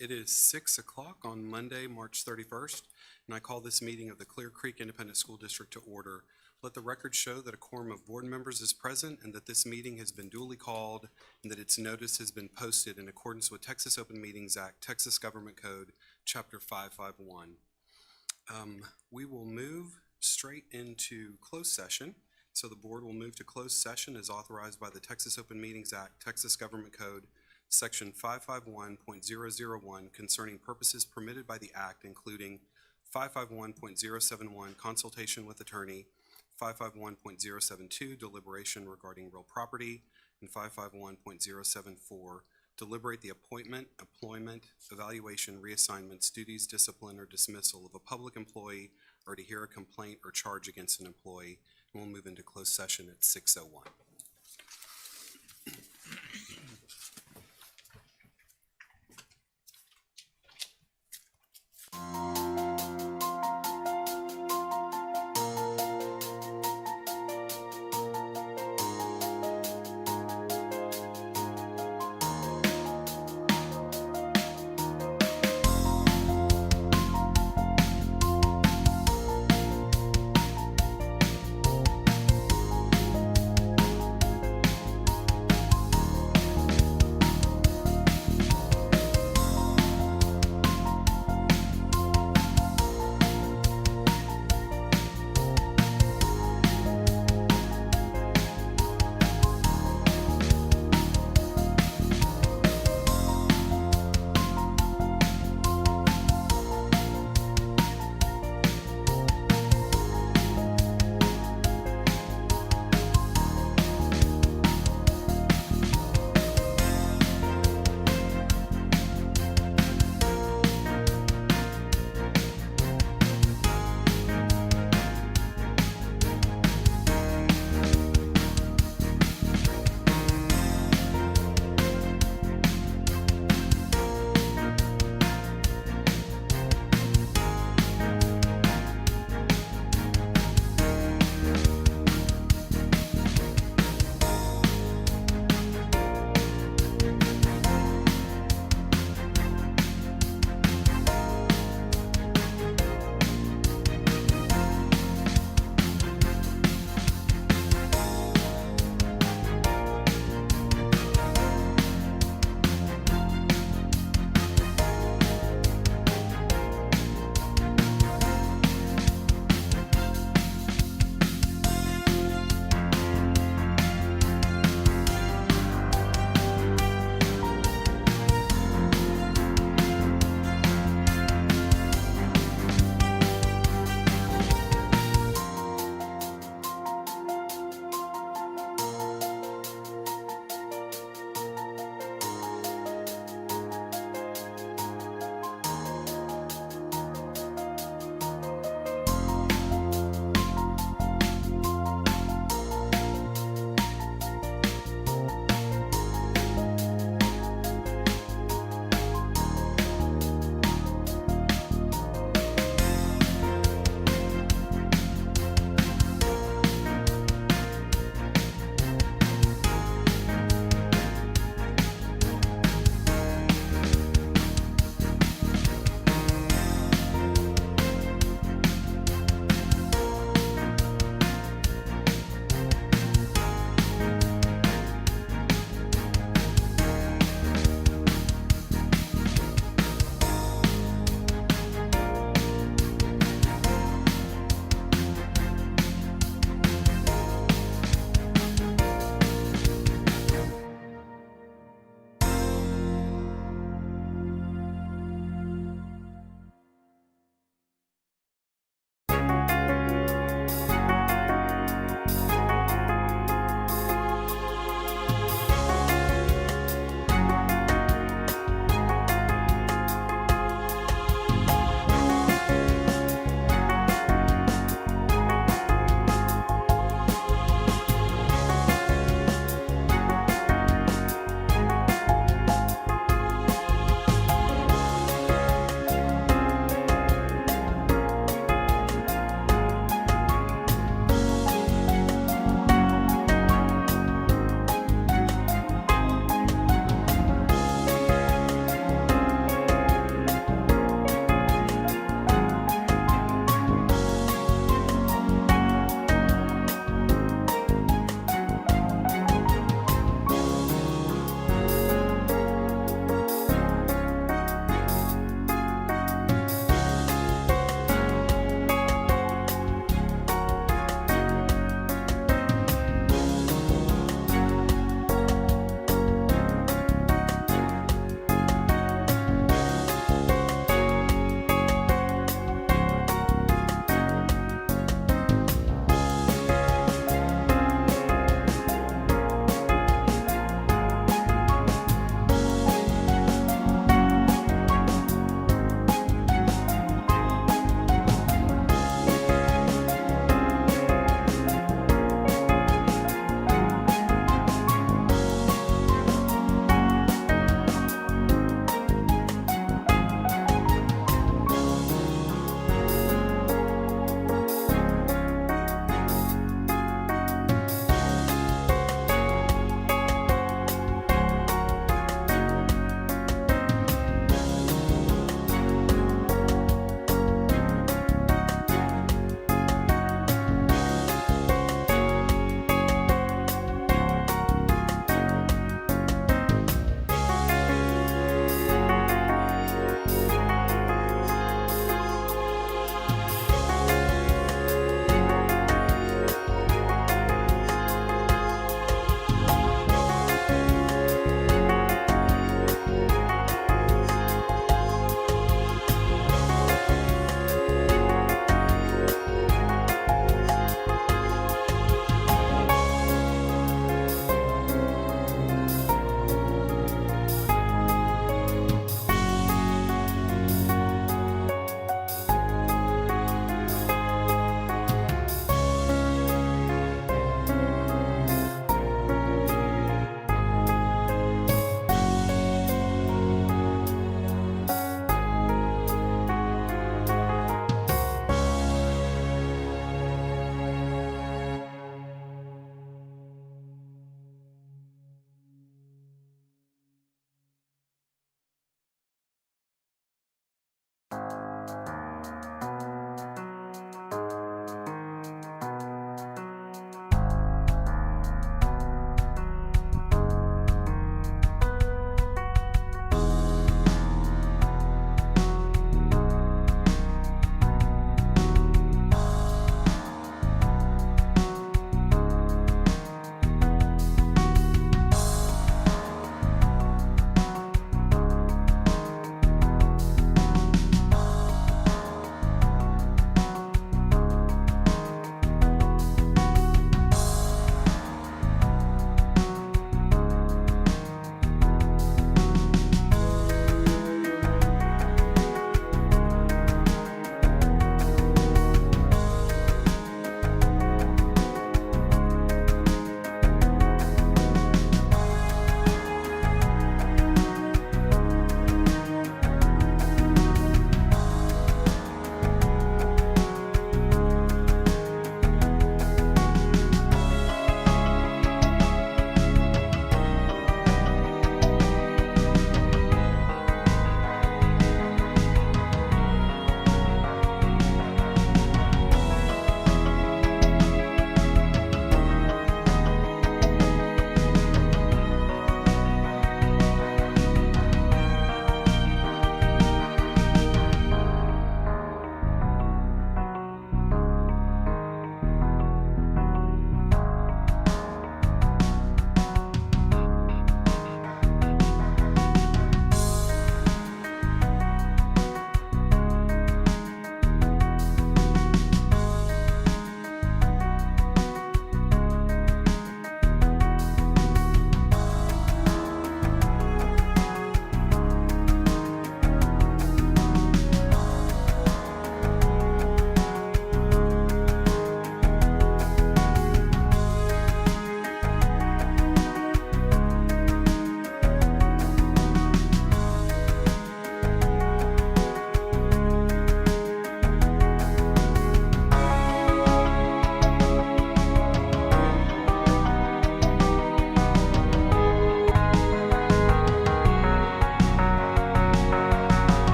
It is 6 o'clock on Monday, March 31st, and I call this meeting of the Clear Creek Independent School District to order. Let the record show that a quorum of board members is present and that this meeting has been duly called and that its notice has been posted in accordance with Texas Open Meetings Act, Texas Government Code, Chapter 551. We will move straight into closed session. So the board will move to closed session as authorized by the Texas Open Meetings Act, Texas Government Code, Section 551.001 concerning purposes permitted by the Act, including 551.071 consultation with attorney, 551.072 deliberation regarding real property, and 551.074 deliberate the appointment, employment, evaluation, reassignments, duties, discipline, or dismissal of a public employee, or to hear a complaint or charge against an employee. And we'll move into closed session at 6:01.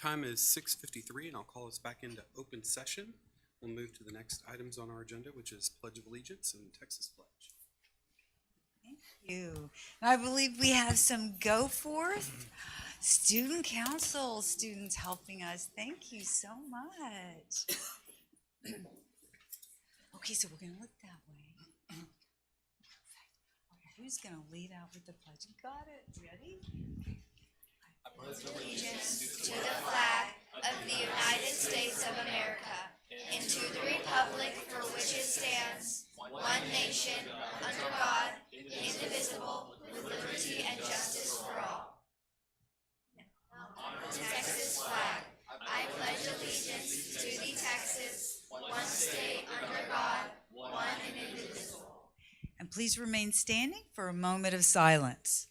Time is 6:53, and I'll call us back into open session. We'll move to the next items on our agenda, which is Pledge of Allegiance and Texas Pledge. Thank you. And I believe we have some Go Forth Student Council students helping us. Thank you so much. Okay, so we're going to look that way. Who's going to lead out with the pledge? Got it. Ready? Allegiance to the flag of the United States of America and to the republic for which it stands, one nation, under God, indivisible, with liberty and justice for all. Texas flag. I pledge allegiance to the Texas, one state under God, one and indivisible. And please remain standing for a moment of silence.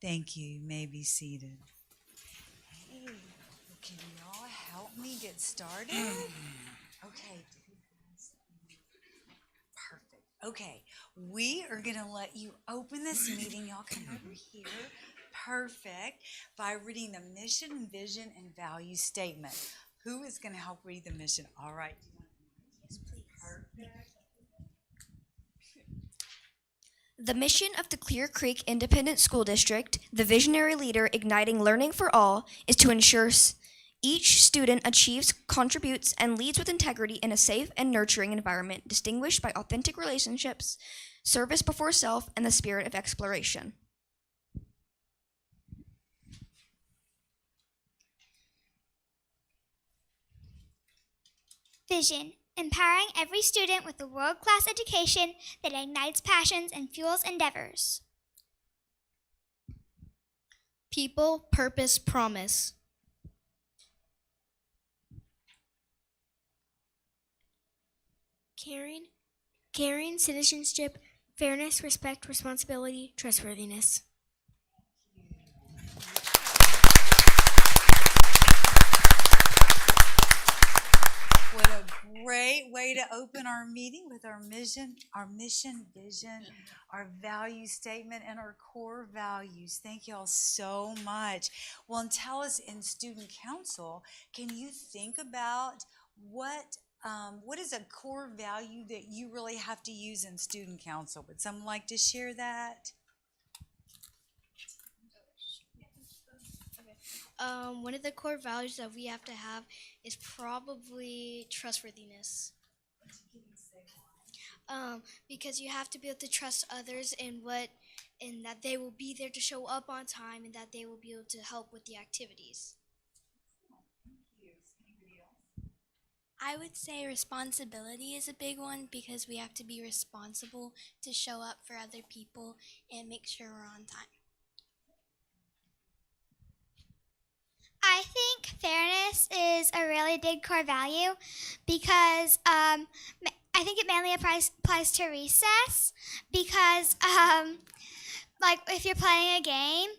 Thank you. You may be seated. Hey, can y'all help me get started? Okay. Perfect. Okay, we are going to let you open this meeting. Y'all come over here. Perfect. By reading the mission, vision, and value statement. Who is going to help read the mission? All right. Yes, please. Perfect. The mission of the Clear Creek Independent School District, the visionary leader igniting learning for all, is to ensure each student achieves, contributes, and leads with integrity in a safe and nurturing environment distinguished by authentic relationships, service before self, and the spirit of exploration. Vision, empowering every student with a world-class education that ignites passions and fuels endeavors. People, purpose, promise. Caring, citizenship, fairness, respect, responsibility, trustworthiness. What a great way to open our meeting with our mission, vision, our value statement, and our core values. Thank you all so much. Well, and tell us in student council, can you think about what is a core value that you really have to use in student council? Would someone like to share that? One of the core values that we have to have is probably trustworthiness. Because you have to be able to trust others and that they will be there to show up on time and that they will be able to help with the activities. I would say responsibility is a big one because we have to be responsible to show up for other people and make sure we're on time. I think fairness is a really big core value because I think it mainly applies to recess because like if you're playing a game,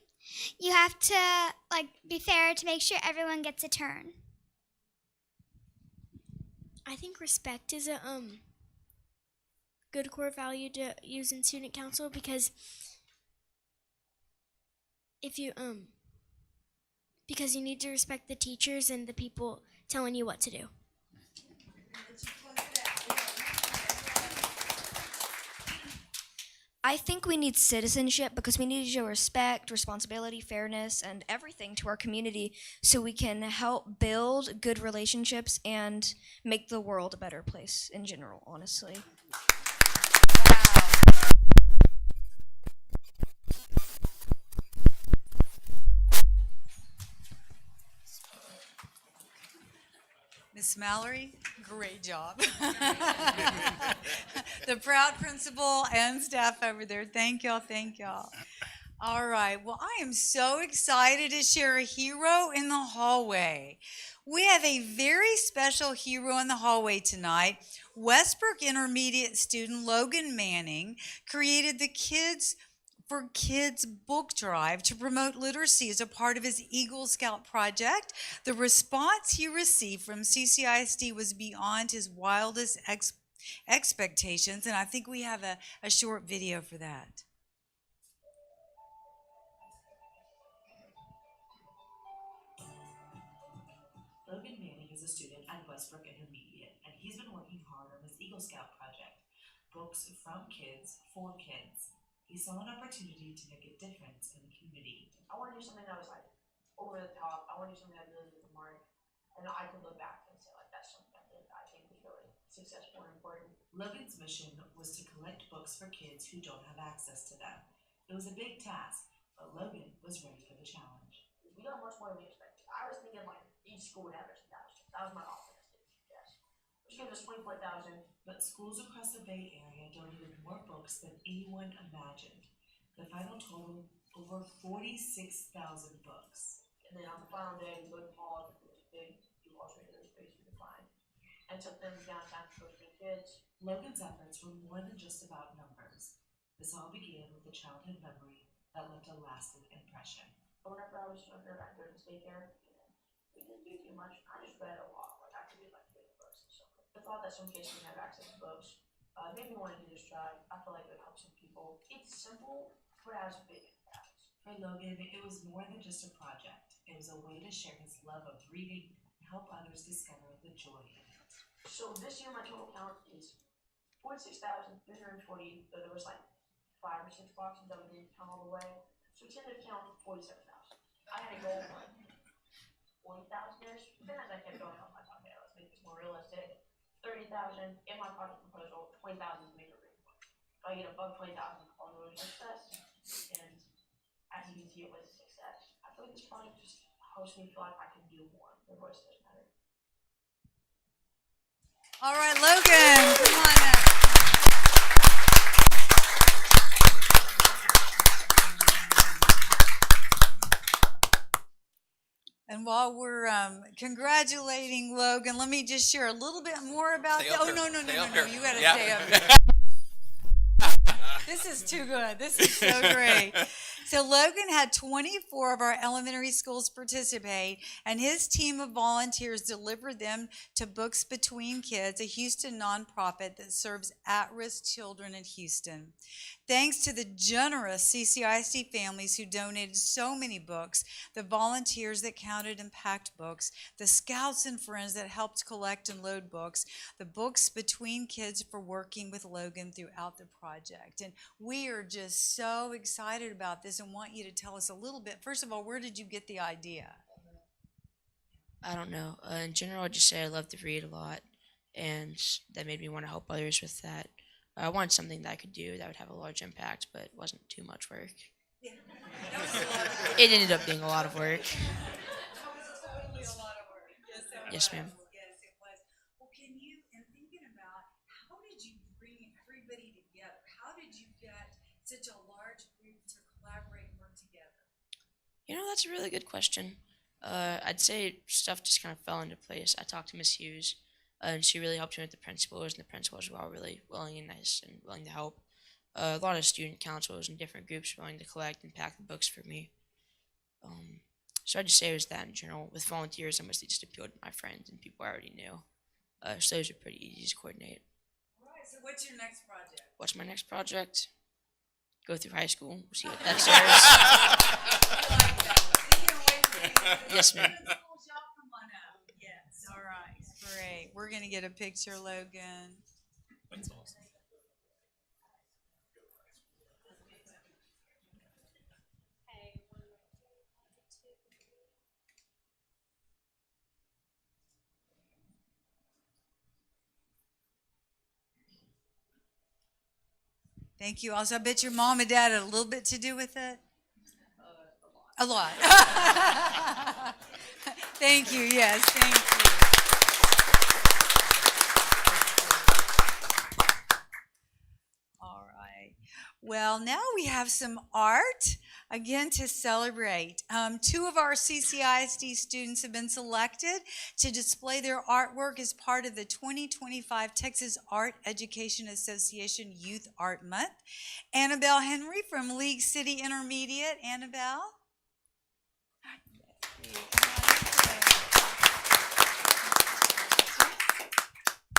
you have to like be fair to make sure everyone gets a turn. I think respect is a good core value to use in student council because because you need to respect the teachers and the people telling you what to do. I think we need citizenship because we need to show respect, responsibility, fairness, and everything to our community so we can help build good relationships and make the world a better place in general, honestly. Miss Mallory, great job. The proud principal and staff over there, thank y'all, thank y'all. All right, well, I am so excited to share a hero in the hallway. We have a very special hero in the hallway tonight. Westbrook Intermediate student Logan Manning created the kids' for Kids book drive to promote literacy as a part of his Eagle Scout project. The response he received from CCISD was beyond his wildest expectations, and I think we have a short video for that. Logan Manning is a student at Westbrook Intermediate, and he's been working hard on his Eagle Scout project, books from kids for kids. He saw an opportunity to make a difference in the community. I want to do something that was like over the top. I want to do something that really hit the mark, and I could look back and say like that's something that I think was really successful and important. Logan's mission was to collect books for kids who don't have access to them. It was a big task, but Logan was ready for the challenge. We got much more than we expected. I was thinking like each school would have their 2,000. That was my optimistic guess. Which gives us 24,000. But schools across the Bay Area donated more books than anyone imagined. The final total, over 46,000 books. And then on the final day, we go to the mall. It was big. You also into the space we could find. And took them downtown to go to the kids. Logan's efforts were more than just about numbers. This all began with a childhood memory that left a lasting impression. But whenever I was younger, back there in daycare, we didn't do too much. I just read a lot. Like I could read like 50 books and stuff. The thought that some kids can have access to books made me want to do this job. I feel like it would help some people. It's simple, but it has big impacts. For Logan, it was more than just a project. It was a way to share his love of reading and help others discover the joy in it. So this year, my total count is 46,340. But there was like 5 or 6 boxes that we didn't count all the way. So we tended to count 47,000. I had a goal of like 40,000-ish. Then as I kept going, I was like, okay, let's make this more realistic. 30,000 in my project proposal, 20,000 to make a reading book. If I get above 20,000, I'll know it's a success. And as you can see, it was a success. I feel like this project just helps me feel like I can do more. Your voice does matter. All right, Logan, come on up. And while we're congratulating Logan, let me just share a little bit more about that. Oh, no, you got to stay up here. This is too good. This is so great. So Logan had 24 of our elementary schools participate, and his team of volunteers delivered them to Books Between Kids, a Houston nonprofit that serves at-risk children in Houston. Thanks to the generous CCISD families who donated so many books, the volunteers that counted and packed books, the scouts and friends that helped collect and load books, the Books Between Kids for working with Logan throughout the project. And we are just so excited about this and want you to tell us a little bit. First of all, where did you get the idea? I don't know. In general, I'd just say I love to read a lot, and that made me want to help others with that. I wanted something that I could do that would have a large impact, but wasn't too much work. Yeah. It ended up being a lot of work. Totally a lot of work. Yes, ma'am. Yes, it was. Well, can you, and thinking about how did you bring everybody together? How did you get such a large group to collaborate and work together? You know, that's a really good question. I'd say stuff just kind of fell into place. I talked to Miss Hughes, and she really helped me with the principals, and the principals were all really willing and nice and willing to help. A lot of student councils and different groups were willing to collect and pack the books for me. So I'd just say it was that in general. With volunteers, I mostly just appealed to my friends and people I already knew. So those are pretty easy to coordinate. All right, so what's your next project? What's my next project? Go through high school. We'll see what that says. Yes, ma'am. Come on up. Yes. All right. Great. We're going to get a picture, Logan. That's awesome. Thank you. Also, I bet your mom and dad had a little bit to do with it. A lot. Thank you. Yes, thank you. All right. Well, now we have some art. again to celebrate. Two of our CCISD students have been selected to display their artwork as part of the 2025 Texas Art Education Association Youth Art Month. Annabelle Henry from League City Intermediate. Annabelle?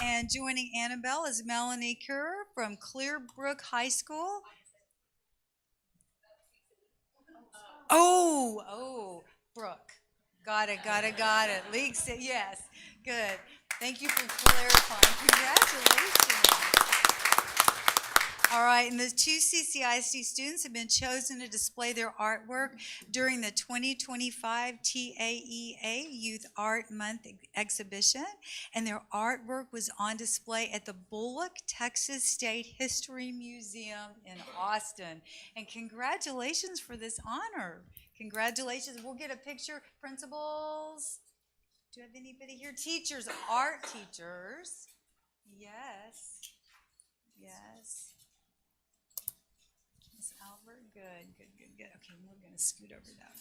And joining Annabelle is Melanie Kerr from Clearbrook High School. Oh, Brooke. Got it. League City, yes, good. Thank you for clarifying. Congratulations. All right, and the two CCISD students have been chosen to display their artwork during the 2025 TAEA Youth Art Month exhibition, and their artwork was on display at the Bullock, Texas State History Museum in Austin. And congratulations for this honor. Congratulations. We'll get a picture. Principals, do you have anybody here? Teachers, art teachers. Yes. Miss Albert, good. Okay, we're going to scoot over that.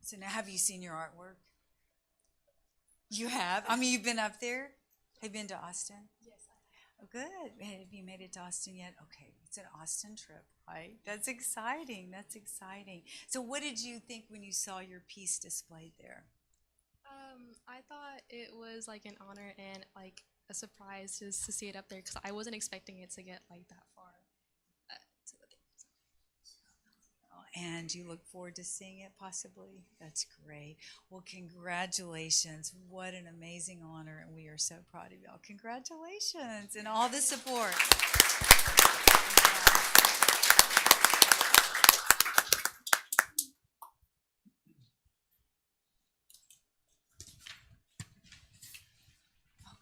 So now, have you seen your artwork? You have? I mean, you've been up there? Have you been to Austin? Yes, I have. Oh, good. Have you made it to Austin yet? Okay, it's an Austin trip, right? That's exciting. So what did you think when you saw your piece displayed there? I thought it was like an honor and like a surprise just to see it up there because I wasn't expecting it to get like that far. And you look forward to seeing it possibly? That's great. Well, congratulations. What an amazing honor, and we are so proud of y'all. Congratulations and all the support.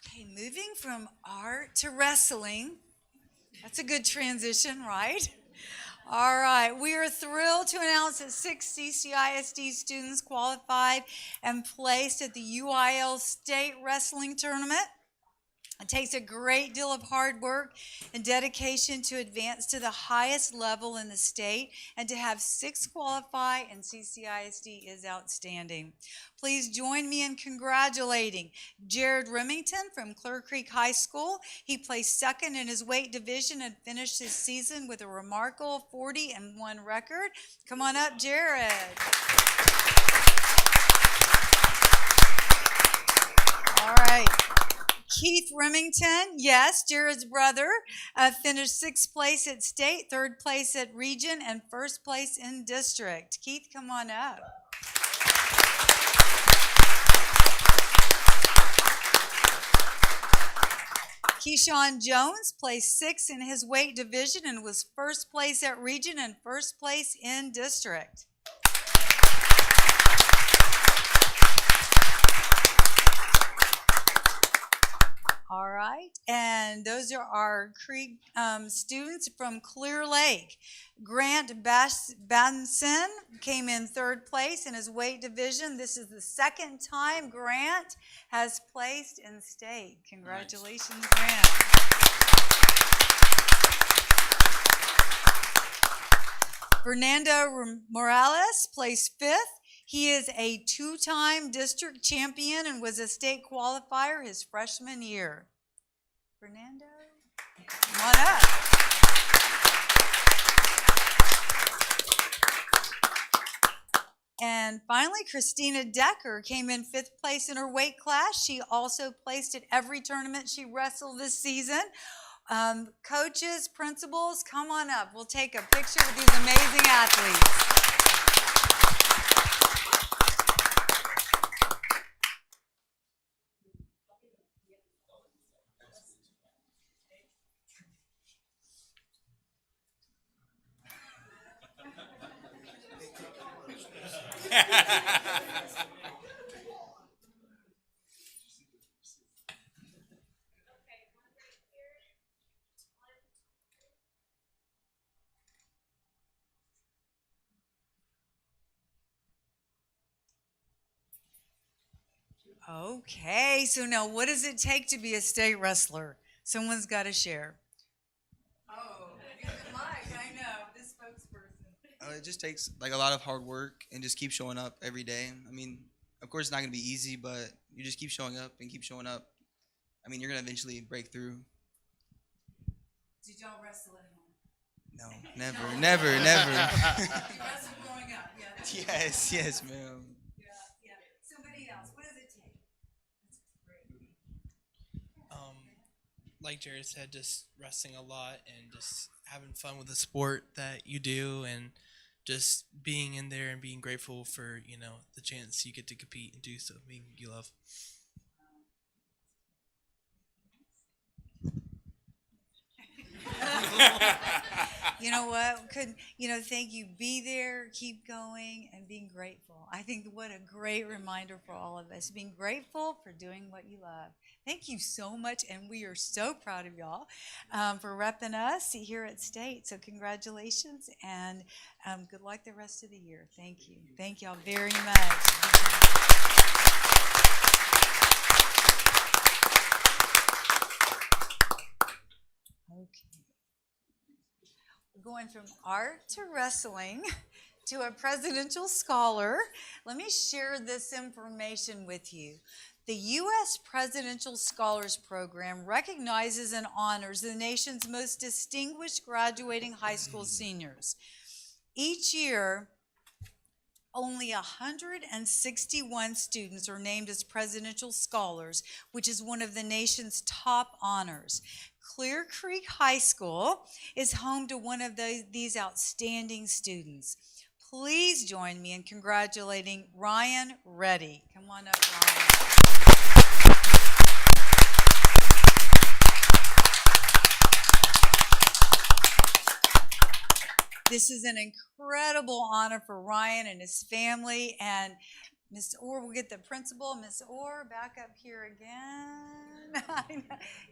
Okay, moving from art to wrestling. That's a good transition, right? All right, we are thrilled to announce that 6 CCISD students qualified and placed at the UIL State Wrestling Tournament. It takes a great deal of hard work and dedication to advance to the highest level in the state, and to have 6 qualify in CCISD is outstanding. Please join me in congratulating Jared Remington from Clear Creek High School. He placed second in his weight division and finished his season with a remarkable 40-1 record. Come on up, Jared. All right. Keith Remington, yes, Jared's brother, finished 6th place at state, 3rd place at region, and 1st place in district. Keith, come on up. Keyshawn Jones placed 6th in his weight division and was 1st place at region and 1st place in district. All right, and those are our Creek students from Clear Lake. Grant Banson came in 3rd place in his weight division. This is the 2nd time Grant has placed in state. Congratulations, nice. Grant. Fernando Morales placed 5th. He is a 2-time district champion and was a state qualifier his freshman year. Fernando, come on up. And finally, Christina Decker came in 5th place in her weight class. She also placed at every tournament she wrestled this season. Coaches, principals, come on up. We'll take a picture with these amazing athletes. Okay, so now what does it take to be a state wrestler? Someone's got to share. Oh, get the mic. I know this spokesperson. It just takes like a lot of hard work and just keep showing up every day. I mean, of course, it's not gonna be easy, but you just keep showing up and keep showing up. I mean, you're gonna eventually break through. Did y'all wrestle at home? No, never, never, never. You wrestled growing up, yeah. Yes, yes, ma'am. Yeah. Somebody else. What does it take? That's great. Like Jared said, just wrestling a lot and just having fun with the sport that you do, and just being in there and being grateful for the chance you get to compete and do something you love. You know what? Thank you. Be there, keep going, and being grateful. I think what a great reminder for all of us. Being grateful for doing what you love. Thank you so much, and we are so proud of y'all for repping us here at State. So congratulations, and good luck the rest of the year. Thank you. Thank y'all very much. Okay. Going from art to wrestling to a presidential scholar. Let me share this information with you. The U.S. Presidential Scholars Program recognizes and honors the nation's most distinguished graduating high school seniors. Each year, only 161 students are named as presidential scholars, which is one of the nation's top honors. Clear Creek High School is home to one of these outstanding students. Please join me in congratulating Ryan Reddy. Come on up, Ryan. This is an incredible honor for Ryan and his family, and Ms. Orr will get the principal. Ms. Orr, back up here again.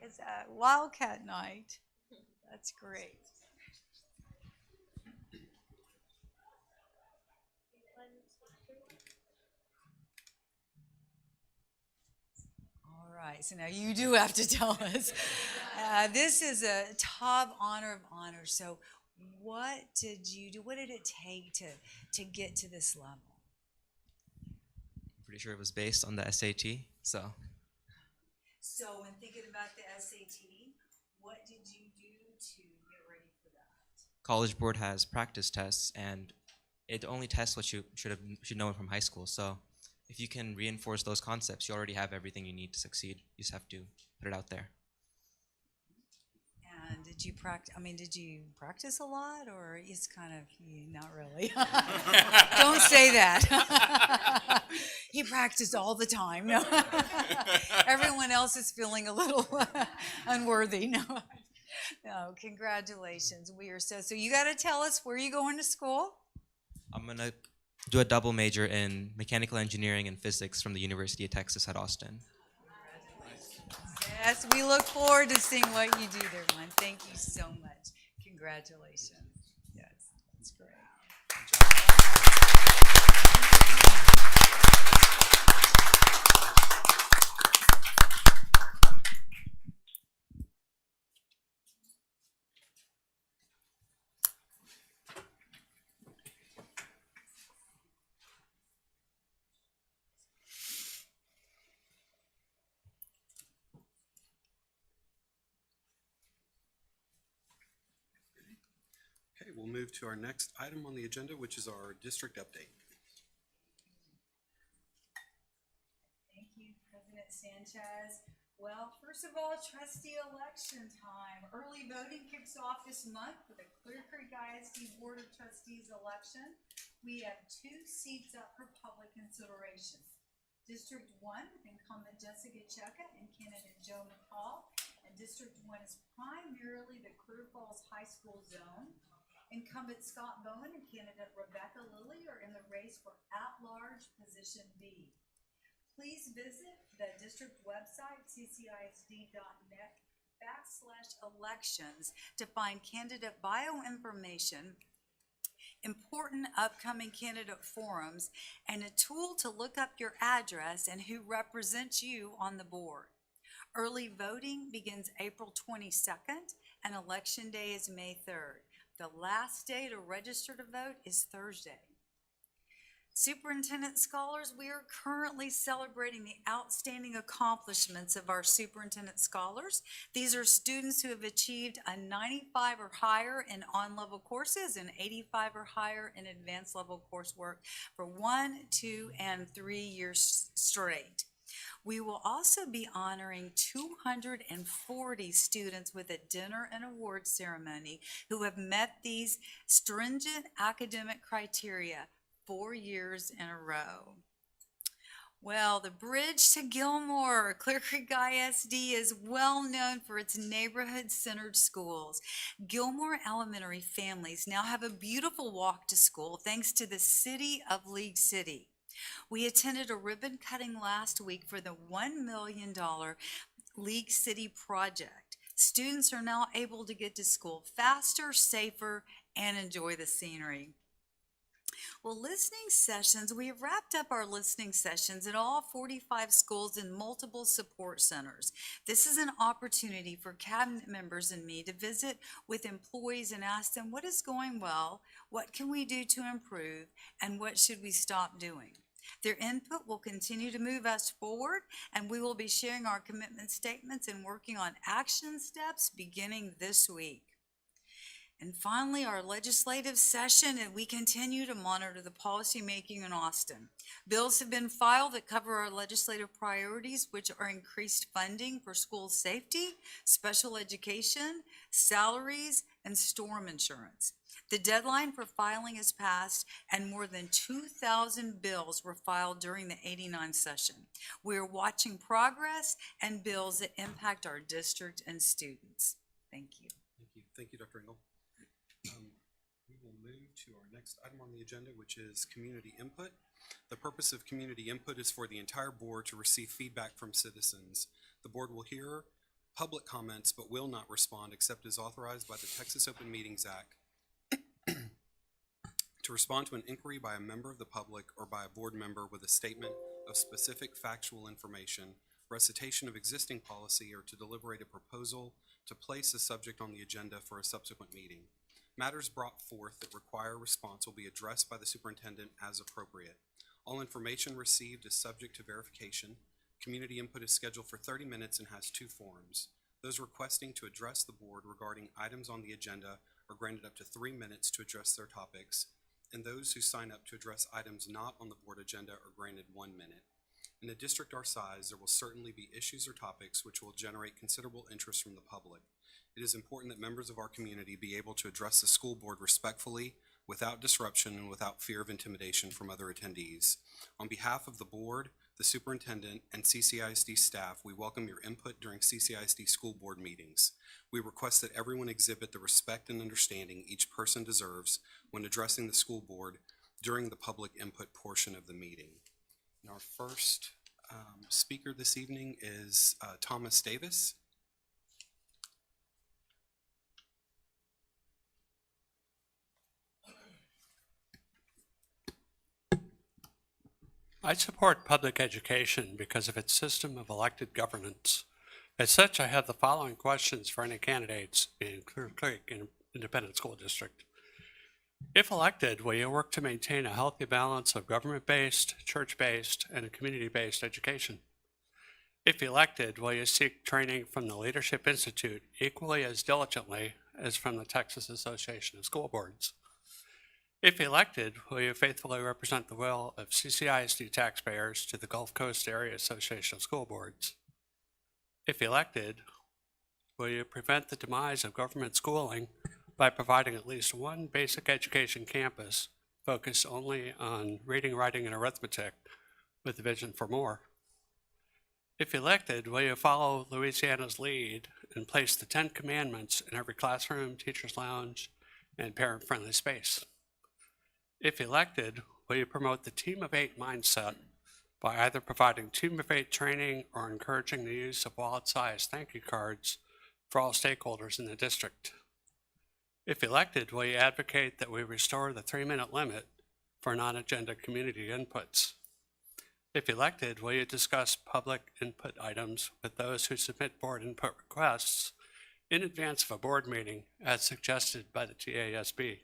It's a Wildcat night. That's great. All right, so now you do have to tell us. This is a top honor of honors. So what did you do? What did it take to get to this level? Pretty sure it was based on the SAT. So when thinking about the SAT, what did you do to get ready for that? College Board has practice tests, and it only tests what you should know from high school. So if you can reinforce those concepts, you already have everything you need to succeed. You just have to put it out there. And did you practice a lot, or it's kind of not really? Don't say that. He practiced all the time. No. Everyone else is feeling a little unworthy. No, congratulations. We are so you got to tell us, where are you going to school? I'm going to do a double major in mechanical engineering and physics from the University of Texas at Austin. Yes, we look forward to seeing what you do there, Lynn. Thank you so much. Congratulations. Yes, that's great. Okay, we'll move to our next item on the agenda, which is our district update. Thank you, President Sanchez. Well, first of all, trustee election time. Early voting kicks off this month for the Clear Creek ISD Board of Trustees election. We have 2 seats up for public consideration. District 1 with incumbent Jessica Cheka and candidate Joe McCall. And District 1 is primarily the Clear Falls High School zone. Incumbent Scott Bowen and candidate Rebecca Lilly are in the race for at-large position B. Please visit the district website, ccisd.net/elections, to find candidate bio information, important important upcoming candidate forums and a tool to look up your address and who represents you on the board. Early voting begins April 22nd and Election Day is May 3rd. The last day to register to vote is Thursday. Superintendent Scholars, we are currently celebrating the outstanding accomplishments of our Superintendent Scholars. These are students who have achieved a 95 or higher in on-level courses and 85 or higher in advanced level coursework for 1, 2, and 3 years straight. We will also be honoring 240 students with a dinner and award ceremony who have met these stringent academic criteria 4 years in a row. Well, the bridge to Gilmore, Clear Creek ISD is well known for its neighborhood-centered schools. Gilmore Elementary families now have a beautiful walk to school thanks to the City of League City. We attended a ribbon cutting last week for the $1 million League City project. Students are now able to get to school faster, safer, and enjoy the scenery. Well, listening sessions, we have wrapped up our listening sessions at all 45 schools and multiple support centers. This is an opportunity for cabinet members and me to visit with employees and ask them what is going well, what can we do to improve, and what should we stop doing. Their input will continue to move us forward, and we will be sharing our commitment statements and working on action steps beginning this week. And finally, our legislative session, and we continue to monitor the policy making in Austin. Bills have been filed that cover our legislative priorities, which are increased funding for school safety, special education, salaries, and storm insurance. The deadline for filing is passed, and more than 2,000 bills were filed during the '89 session. We are watching progress and bills that impact our district and students. Thank you. Thank you. Thank you, Dr. Engel. We will move to our next item on the agenda, which is community input. The purpose of community input is for the entire board to receive feedback from citizens. The board will hear public comments but will not respond except as authorized by the Texas Open Meetings Act. To respond to an inquiry by a member of the public or by a board member with a statement of specific factual information, recitation of existing policy, or to deliberate a proposal to place a subject on the agenda for a subsequent meeting. Matters brought forth that require a response will be addressed by the superintendent as appropriate. All information received is subject to verification. Community input is scheduled for 30 minutes and has 2 forms. Those requesting to address the board regarding items on the agenda are granted up to 3 minutes to address their topics, and those who sign up to address items not on the board agenda are granted 1 minute. In a district our size, there will certainly be issues or topics which will generate considerable interest from the public. It is important that members of our community be able to address the school board respectfully, without disruption, and without fear of intimidation from other attendees. On behalf of the board, the superintendent, and CCISD staff, we welcome your input during CCISD school board meetings. We request that everyone exhibit the respect and understanding each person deserves when addressing the school board during the public input portion of the meeting. And our first speaker this evening is Thomas Davis. I support public education because of its system of elected governance. As such, I have the following questions for any candidates in Clear Creek Independent School District. If elected, will you work to maintain a healthy balance of government-based, church-based, and community-based education? If elected, will you seek training from the Leadership Institute equally as diligently as from the Texas Association of School Boards? If elected, will you faithfully represent the will of CCISD taxpayers to the Gulf Coast Area Association of School Boards? If elected, will you prevent the demise of government schooling by providing at least one basic education campus focused only on reading, writing, and arithmetic with a vision for more? If elected, will you follow Louisiana's lead and place the 10 Commandments in every classroom, teacher's lounge, and parent-friendly space? If elected, will you promote the Team of 8 mindset by either providing Team of 8 training or encouraging the use of wallet-sized thank you cards for all stakeholders in the district? If elected, will you advocate that we restore the 3-minute limit for non-agenda community inputs? If elected, will you discuss public input items with those who submit board input requests in advance of a board meeting as suggested by the TASB?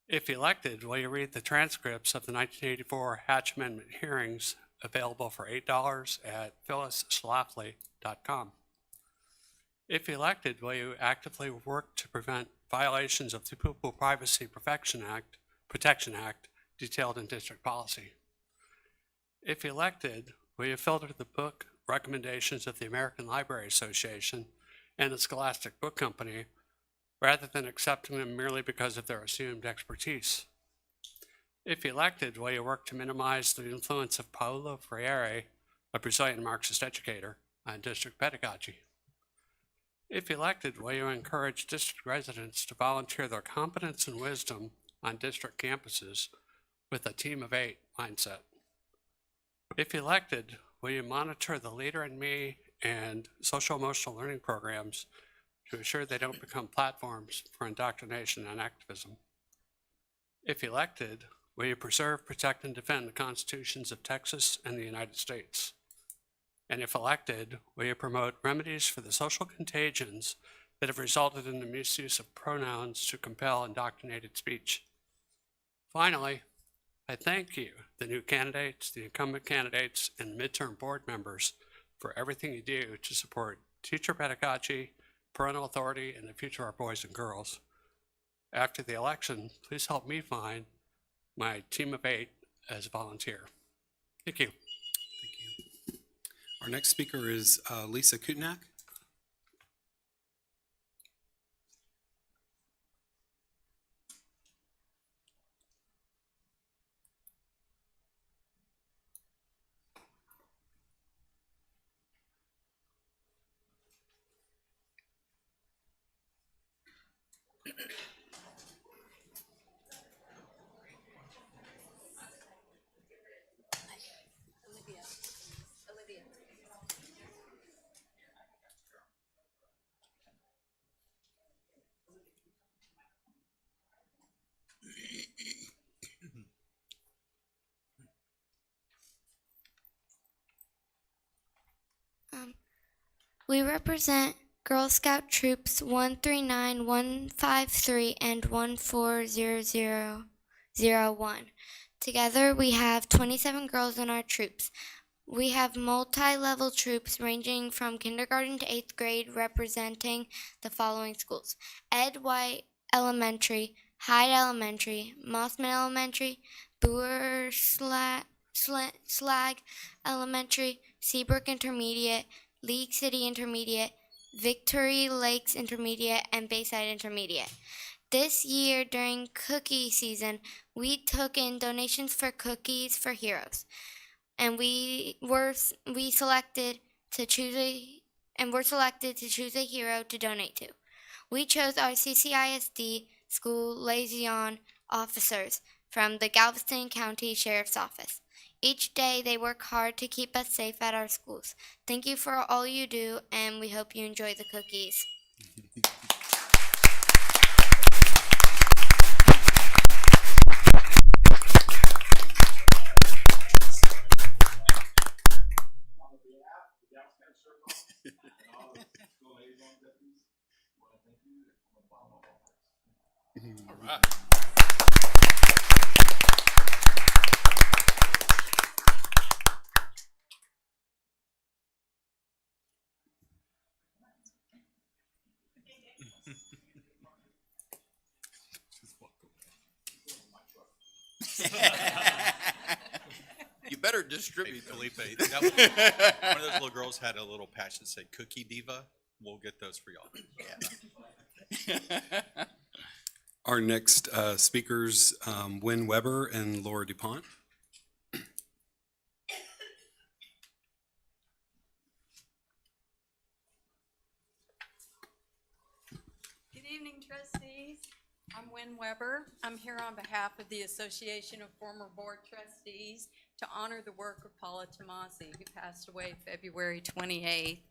If elected, will you read the transcripts of the 1984 Hatch Amendment hearings available for $8 at phyllisschlafly.com? If elected, will you actively work to prevent violations of the Pupil Privacy Protection Act detailed in district policy? If elected, will you filter the book recommendations of the American Library Association and the Scholastic Book Company rather than accepting them merely because of their assumed expertise? If elected, will you work to minimize the influence of Paulo Freire, a Brazilian Marxist educator, on district pedagogy? If elected, will you encourage district residents to volunteer their competence and wisdom on district campuses with a team of 8 mindset? If elected, will you monitor the Leader in Me and social emotional learning programs to ensure they don't become platforms for indoctrination and activism? If elected, will you preserve, protect, and defend the constitutions of Texas and the United States? And if elected, will you promote remedies for the social contagions that have resulted in the misuse of pronouns to compel indoctrinated speech? Finally, I thank you, the new candidates, the incumbent candidates, and midterm board members for everything you do to support teacher pedagogy, parental authority, and the future of our boys and girls. After the election, please help me find my team of 8 as a volunteer. Thank you. Our next speaker is Lisa Kutnak. We represent Girl Scout Troops 139, 153, and 140001. Together, we have 27 girls in our troops. We have multi-level troops ranging from kindergarten to 8th grade representing the following schools: Ed White Elementary, Hyde Elementary, Mossman Elementary, Boer Slag Elementary, Seabrook Intermediate, League City Intermediate, Victory Lakes Intermediate, and Bayside Intermediate. This year, during cookie season, we took in donations for Cookies for Heroes, and we're selected to choose a hero to donate to. We chose our CCISD school liaison officers from the Galveston County Sheriff's Office. Each day, they work hard to keep us safe at our schools. Thank you for all you do, and we hope you enjoy the cookies. All right. You better distribute Felipe, Felipe. one of those little girls had a little patch that said Cookie Diva. We'll get those for y'all. Yeah. Our next speakers, Wynn Weber and Laura DuPont. Good evening, trustees. I'm Wynn Weber. I'm here on behalf of the Association of Former Board Trustees to honor the work of Paula Tomasi, who passed away February 28th.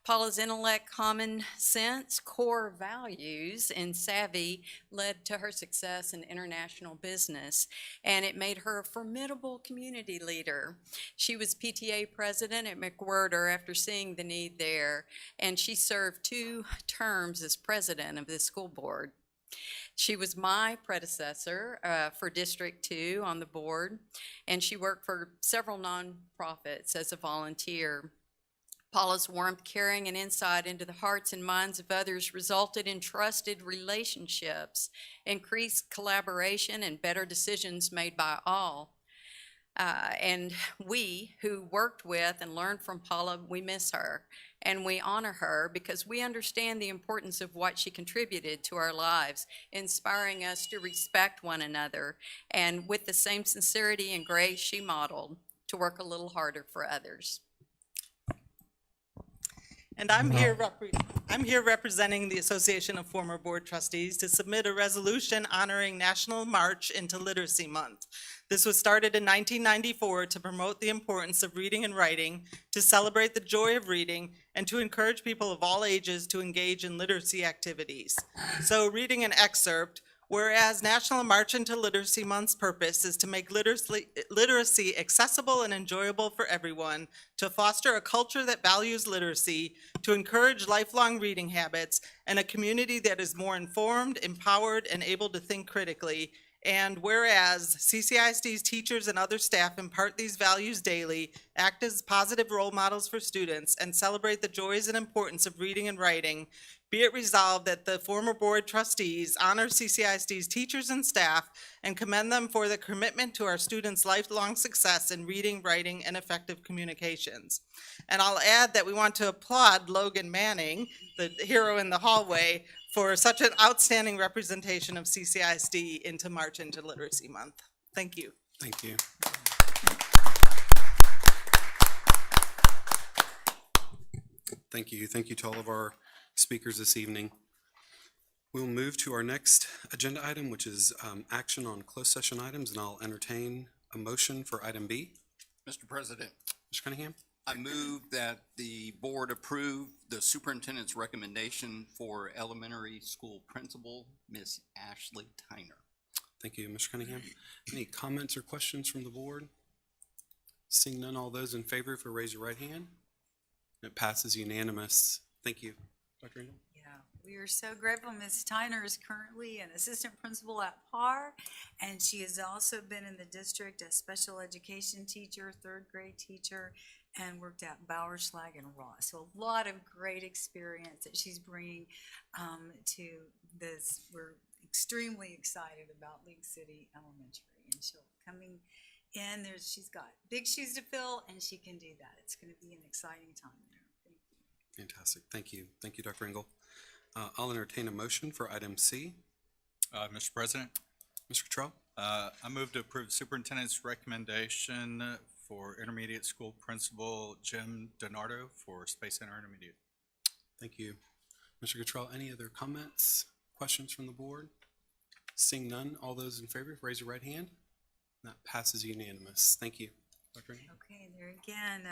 Paula's intellect, common sense, core values, and savvy led to her success in international business, and it made her a formidable community leader. She was PTA president at McWhirter after seeing the need there, and she served 2 terms as president of the school board. She was my predecessor for District 2 on the board, and she worked for several nonprofits as a volunteer. Paula's warmth, caring, and insight into the hearts and minds of others resulted in trusted relationships, increased collaboration, and better decisions made by all. And we who worked with and learned from Paula, we miss her and we honor her because we understand the importance of what she contributed to our lives, inspiring us to respect one another and with the same sincerity and grace she modeled, to work a little harder for others. And I'm here representing the Association of Former Board Trustees to submit a resolution honoring National March into Literacy Month. This was started in 1994 to promote the importance of reading and writing, to celebrate the joy of reading, and to encourage people of all ages to engage in literacy activities. So reading an excerpt, whereas National March into Literacy Month's purpose is to make literacy accessible and enjoyable for everyone, to foster a culture that values literacy, to encourage lifelong reading habits, and a community that is more informed, empowered, and able to think critically. And whereas CCISD's teachers and other staff impart these values daily, act as positive role models for students, and celebrate the joys and importance of reading and writing, be it resolved that the former board trustees honor CCISD's teachers and staff and commend them for the commitment to our students' lifelong success in reading, writing, and effective communications. And I'll add that we want to applaud Logan Manning, the hero in the hallway, for such an outstanding representation of CCISD into March into Literacy Month. Thank you. Thank you. Thank you. Thank you to all of our speakers this evening. We'll move to our next agenda item, which is action on closed session items, and I'll entertain a motion for item B. Mr. President, Mr. Cunningham? I move that the board approve the superintendent's recommendation for elementary school principal, Miss Ashley Tyner. Thank you, Mr. Cunningham. Any comments or questions from the board? Seeing none, all those in favor, if you raise your right hand. It passes unanimous. Thank you. Dr. Engel? We are so grateful. Ms. Tyner is currently an assistant principal at PAR, and she has also been in the district as special education teacher, 3rd grade teacher, and worked at Bowerschlag and Ross. So a lot of great experience that she's bringing to this. We're extremely excited about League City Elementary, and she'll coming in. She's got big shoes to fill, and she can do that. It's going to be an exciting time there. Thank you. Fantastic. Thank you. Thank you, Dr. Engel. I'll entertain a motion for item C. Mr. President, Mr. Cottrell? I move to approve superintendent's recommendation for intermediate school principal Jim DiNardo for Space Center Intermediate. Thank you. Mr. Cottrell, any other comments, questions from the board? Seeing none, all those in favor, raise your right hand. That passes unanimous. Thank you. Dr. Engel? Okay, there again,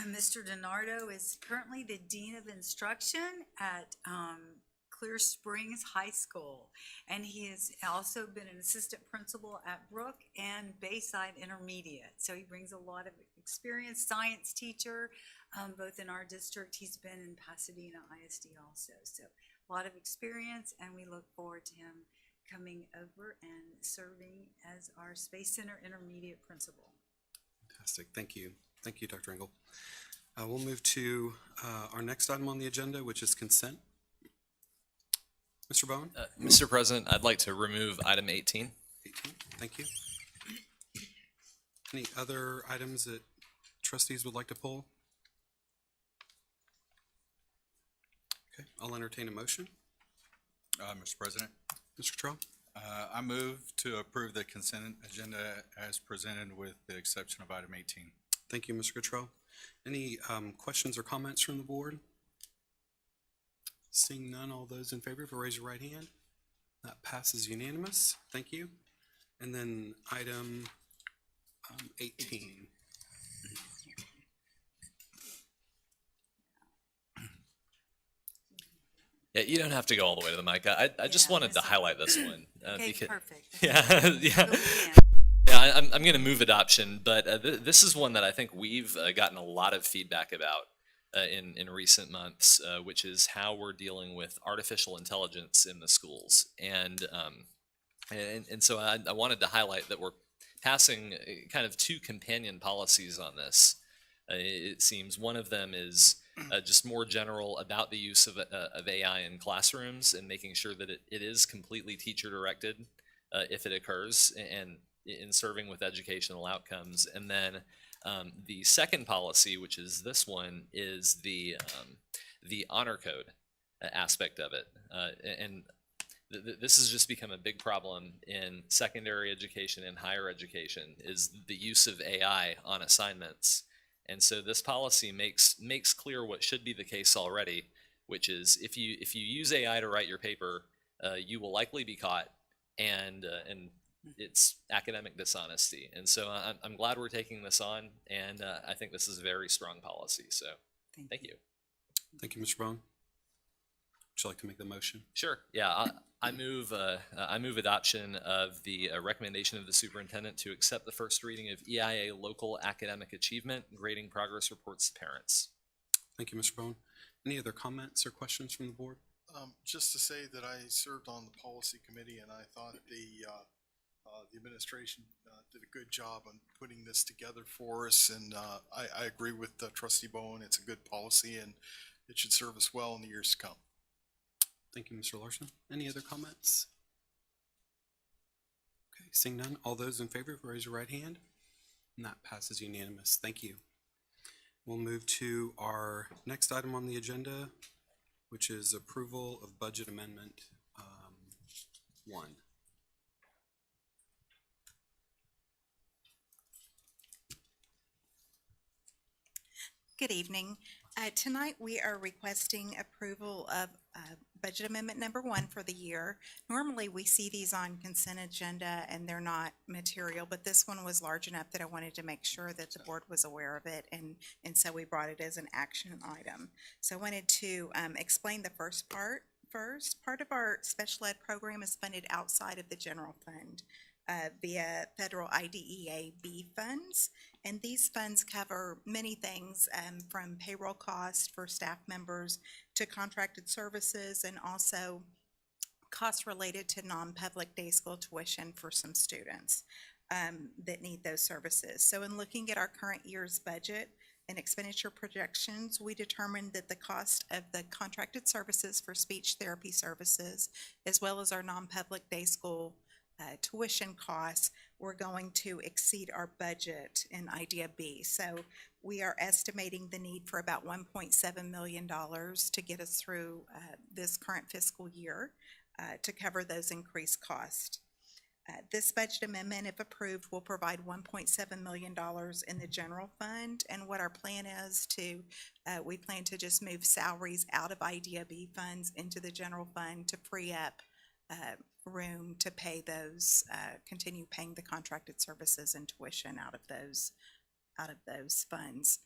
Mr. DiNardo is currently the Dean of Instruction at Clear Springs High School, and he has also been an assistant principal at Brook and Bayside Intermediate. So he brings a lot of experience, science teacher, both in our district. He's been in Pasadena ISD also. So a lot of experience, and we look forward to him coming over and serving as our Space Center Intermediate principal. Fantastic. Thank you. Thank you, Dr. Engel. We'll move to our next item on the agenda, which is consent. Mr. Bowen? Mr. President, I'd like to remove item 18. 18. Thank you. Any other items that trustees would like to pull? Okay, I'll entertain a motion. Mr. President? Mr. Cottrell? I move to approve the consent agenda as presented with the exception of item 18. Thank you, Mr. Cottrell. Any questions or comments from the board? Seeing none, all those in favor, if you raise your right hand. That passes unanimous. Thank you. And then item 18. Yeah, you don't have to go all the way to the mic. I just wanted to highlight this one. Okay, because, perfect. Yeah, yeah. Go again. Yeah, I'm going to move adoption, but this is one that I think we've gotten a lot of feedback about in recent months, which is how we're dealing with artificial intelligence in the schools. And so I wanted to highlight that we're passing kind of two companion policies on this. It seems one of them is just more general about the use of AI in classrooms and making sure that it is completely teacher directed if it occurs and in serving with educational outcomes. And then the second policy, which is this one, is the honor code aspect of it. This has just become a big problem in secondary education and higher education, is the use of AI on assignments. And so this policy makes clear what should be the case already, which is if you use AI to write your paper, you will likely be caught, and it's academic dishonesty. And so I'm glad we're taking this on, and I think this is a very strong policy. So thank you. Thank you, Mr. Bone. Would you like to make the motion? Sure. Yeah, I move adoption of the recommendation of the superintendent to accept the first reading of EIA local academic achievement grading progress reports to parents. Thank you, Mr. Bone. Any other comments or questions from the board? Just to say that I served on the policy committee, and I thought the administration did a good job on putting this together for us, and I agree with Trustee Bowen. It's a good policy, and it should serve us well in the years to come. Thank you, Mr. Larson. Any other comments? Okay, seeing none, all those in favor, raise your right hand. And that passes unanimous. Thank you. We'll move to our next item on the agenda, which is approval of budget amendment 1. Good evening. Tonight we are requesting approval of budget amendment number 1 for the year. Normally we see these on consent agenda and they're not material, but this one was large enough that I wanted to make sure that the board was aware of it, and so we brought it as an action item. So I wanted to explain the first part. Part of our special ed program is funded outside of the general fund via federal IDEA B funds. And these funds cover many things from payroll costs for staff members to contracted services, and also costs related to non-public day school tuition for some students that need those services. So in looking at our current year's budget and expenditure projections, we determined that the cost of the contracted services for speech therapy services, as well as our non-public day school tuition costs, we're going to exceed our budget in IDEA B. So we are estimating the need for about $1.7 million to get us through this current fiscal year to cover those increased costs. This budget amendment, if approved, will provide $1.7 million in the general fund, and what our plan is we plan to just move salaries out of IDEA B funds into the general fund to free up room to pay those, continue paying the contracted services and tuition out of those funds.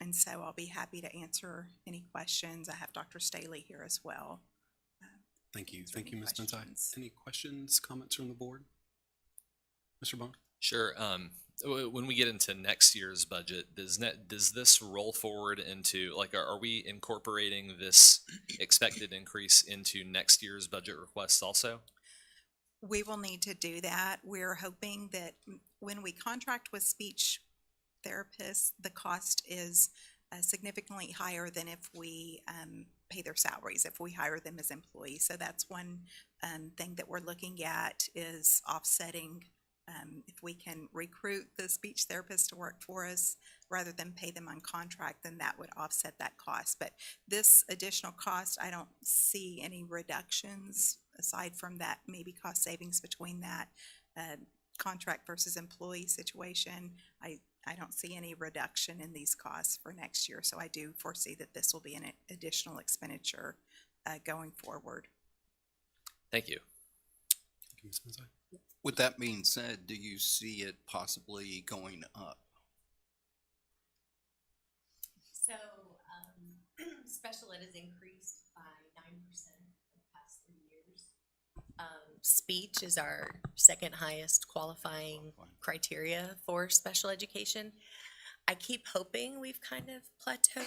And so I'll be happy to answer any questions. I have Dr. Staley here as well. Thank you. Thank you, Ms. Bensai. Any questions, comments from the board? Mr. Bone? Sure. When we get into next year's budget, does this roll forward into, like, are we incorporating this expected increase into next year's budget requests also? We will need to do that. We're hoping that when we contract with speech therapists, the cost is significantly higher than if we pay their salaries, if we hire them as employees. So that's one thing that we're looking at, is offsetting. If we can recruit the speech therapist to work for us rather than pay them on contract, then that would offset that cost. But this additional cost, I don't see any reductions aside from that, maybe cost savings between that contract versus employee situation. I don't see any reduction in these costs for next year. So I do foresee that this will be an additional expenditure going forward. Thank you. Thank you, Ms. Bensai. With that being said, do you see it possibly going up? So special ed is increased by speech is our second highest qualifying criteria for special education. I keep hoping we've kind of plateaued,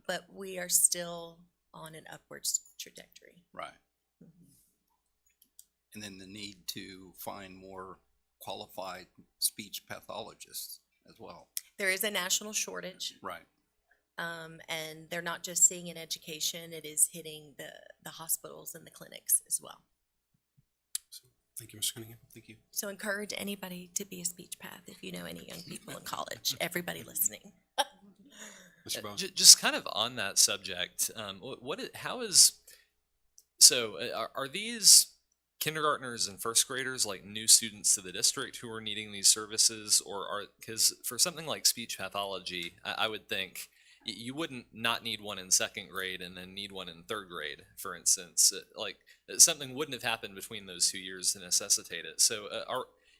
but we are still on an upwards trajectory. Right. And then the need to find more qualified speech pathologists as well. There is a national shortage. Right. And they're not just seeing in education, it is hitting the hospitals and the clinics as well. Thank you, Mr. Cunningham. Thank you. So encourage anybody to be a speech path if you know any young people in college, everybody listening. Mr. Bowen. Just kind of on that subject, are these kindergartners and first graders like new students to the district who are needing these services, or because for something like speech pathology, I would think you wouldn't not need one in second grade and then need one in third grade, for instance. Like something wouldn't have happened between those 2 years to necessitate it. So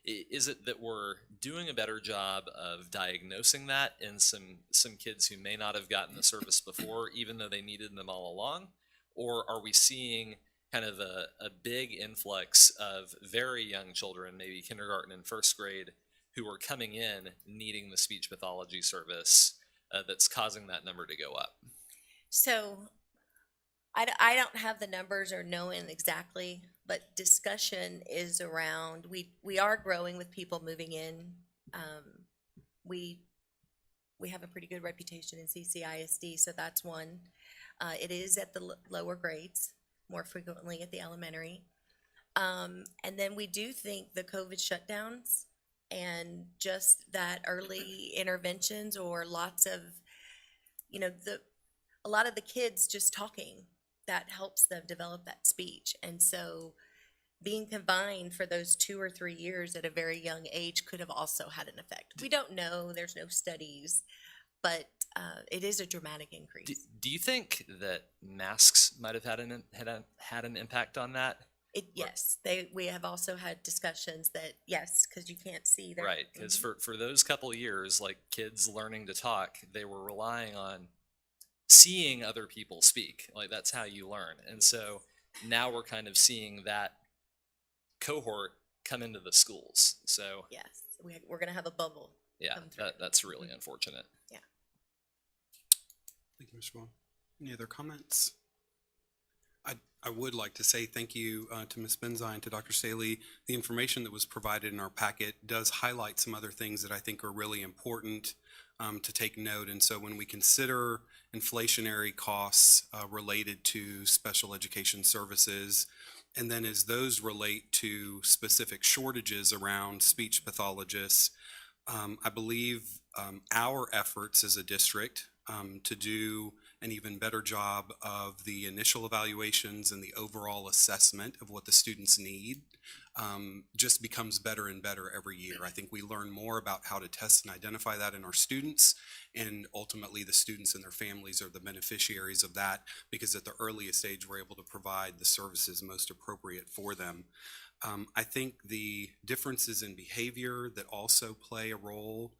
is it that we're doing a better job of diagnosing that in some kids who may not have gotten the service before, even though they needed them all along? Or are we seeing kind of a big influx of very young children, maybe kindergarten and first grade, who are coming in needing the speech pathology service that's causing that number to go up? So I don't have the numbers or knowing exactly, but discussion is around, we are growing with people moving in. We have a pretty good reputation in ISD, so that's one. It is at the lower grades, more frequently at the elementary. And then we do think the COVID shutdowns and just that early interventions, or lots of, a lot of the kids just talking, that helps them develop that speech. And so being combined for those 2 or 3 years at a very young age could have also had an effect. We don't know, there's no studies, but it is a dramatic increase. Do you think that masks might have had an impact on that? Yes, we have also had discussions that, yes, because you can't see their. Right, because for those couple of years, like kids learning to talk, they were relying on seeing other people speak. Like that's how you learn. And so now we're kind of seeing that cohort come into the schools. So yes, we're going to have a bubble. Yeah, that's really unfortunate. Yeah. Thank you, Mr. Bowen. Any other comments? I would like to say thank you to Ms. Benzai and to Dr. Staley. The information that was provided in our packet does highlight some other things that I think are really important to take note. And so when we consider inflationary costs related to special education services, and then as those relate to specific shortages around speech pathologists, I believe our efforts as a district to do an even better job of the initial evaluations and the overall assessment of what the students need just becomes better and better every year. I think we learn more about how to test and identify that in our students, and ultimately the students and their families are the beneficiaries of that, because at the earliest age we're able to provide the services most appropriate for them. I think the differences in behavior that also play a role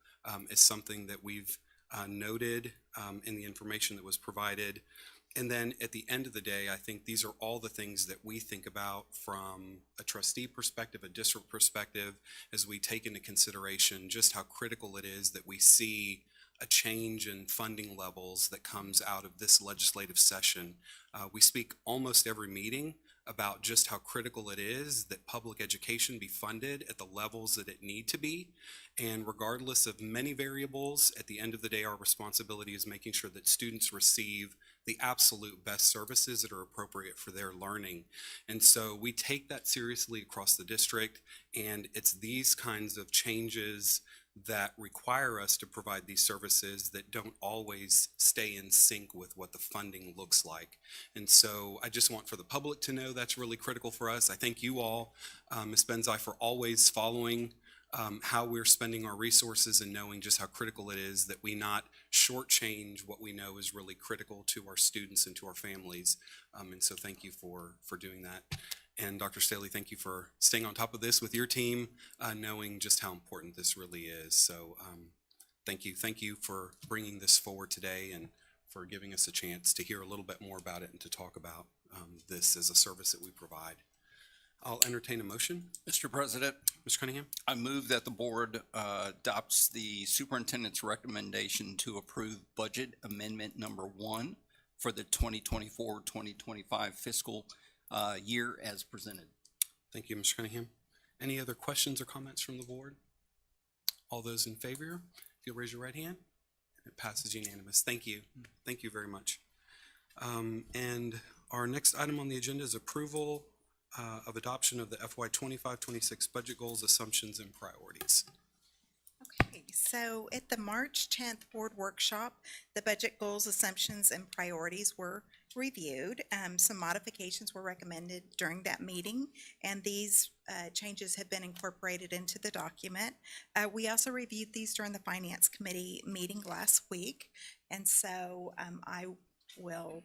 is something that we've noted in the information that was provided. And then at the end of the day, I think these are all the things that we think about from a trustee perspective, a district perspective, as we take into consideration just how critical it is that we see a change in funding levels that comes out of this legislative session. We speak almost every meeting about just how critical it is that public education be funded at the levels that it need to be. And regardless of many variables, at the end of the day, our responsibility is making sure that students receive the absolute best services that are appropriate for their learning. And so we take that seriously across the district, and it's these kinds of changes that require us to provide these services that don't always stay in sync with what the funding looks like. And so I just want for the public to know that's really critical for us. I thank you all, Ms. Benzai, for always following how we're spending our resources and knowing just how critical it is that we not shortchange what we know is really critical to our students and to our families. And so thank you for doing that. And Dr. Staley, thank you for staying on top of this with your team, knowing just how important this really is. So thank you for bringing this forward today and for giving us a chance to hear a little bit more about it and to talk about this as a service that we provide. I'll entertain a motion. Mr. President, Mr. Cunningham? I move that the board adopts the superintendent's recommendation to approve budget amendment number 1 for the 2024-2025 fiscal year as presented. Thank you, Mr. Cunningham. Any other questions or comments from the board? All those in favor, if you'll raise your right hand. It passes unanimous. Thank you. Thank you very much. And our next item on the agenda is approval of adoption of the FY 25-26 budget goals, assumptions, and priorities. Okay, so at the March 10th board workshop, the budget goals, assumptions, and priorities were reviewed. Some modifications were recommended during that meeting, and these changes have been incorporated into the document. We also reviewed these during the Finance Committee meeting last week, and so I will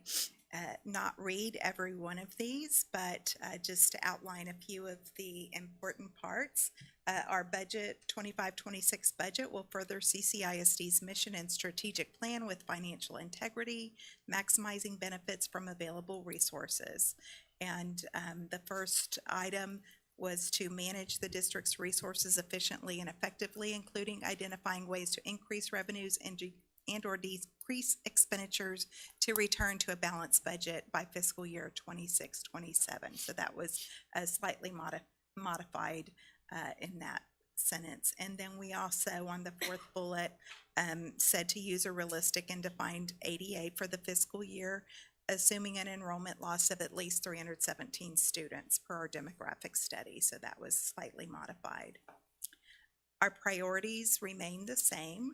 not read every one of these, but just to outline a few of the important parts. Our budget, 25-26 budget, will further CCISD's mission and strategic plan with financial integrity, maximizing benefits from available resources. And the first item was to manage the district's resources efficiently and effectively, including identifying ways to increase revenues and or decrease expenditures to return to a balanced budget by fiscal year 26-27. So that was slightly modified in that sentence. And then we also, on the fourth bullet, said to use a realistic and defined ADA for the fiscal year, assuming an enrollment loss of at least 317 students per our demographic study. So that was slightly modified. Our priorities remain the same.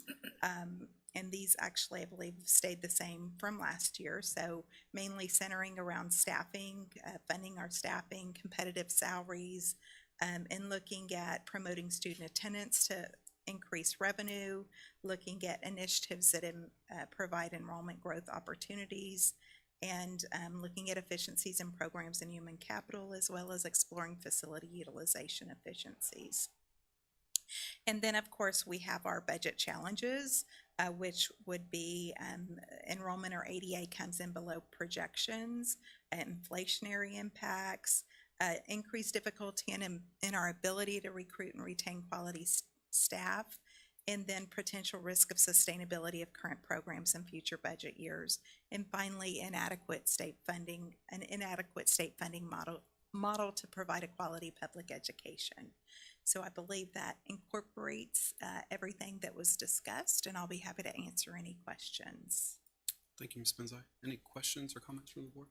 And these actually, I believe, stayed the same from last year. So mainly centering around staffing, funding our staffing, competitive salaries, and looking at promoting student attendance to increase revenue, looking at initiatives that provide enrollment growth opportunities, and looking at efficiencies in programs and human capital, as well as exploring facility utilization efficiencies. And then, of course, we have our budget challenges, which would be enrollment or ADA comes in below projections, inflationary impacts, increased difficulty in our ability to recruit and retain quality staff, and then potential risk of sustainability of current programs in future budget years. And finally, an inadequate state funding model to provide a quality public education. So I believe that incorporates everything that was discussed, and I'll be happy to answer any questions. Thank you, Ms. Benzai. Any questions or comments from the board?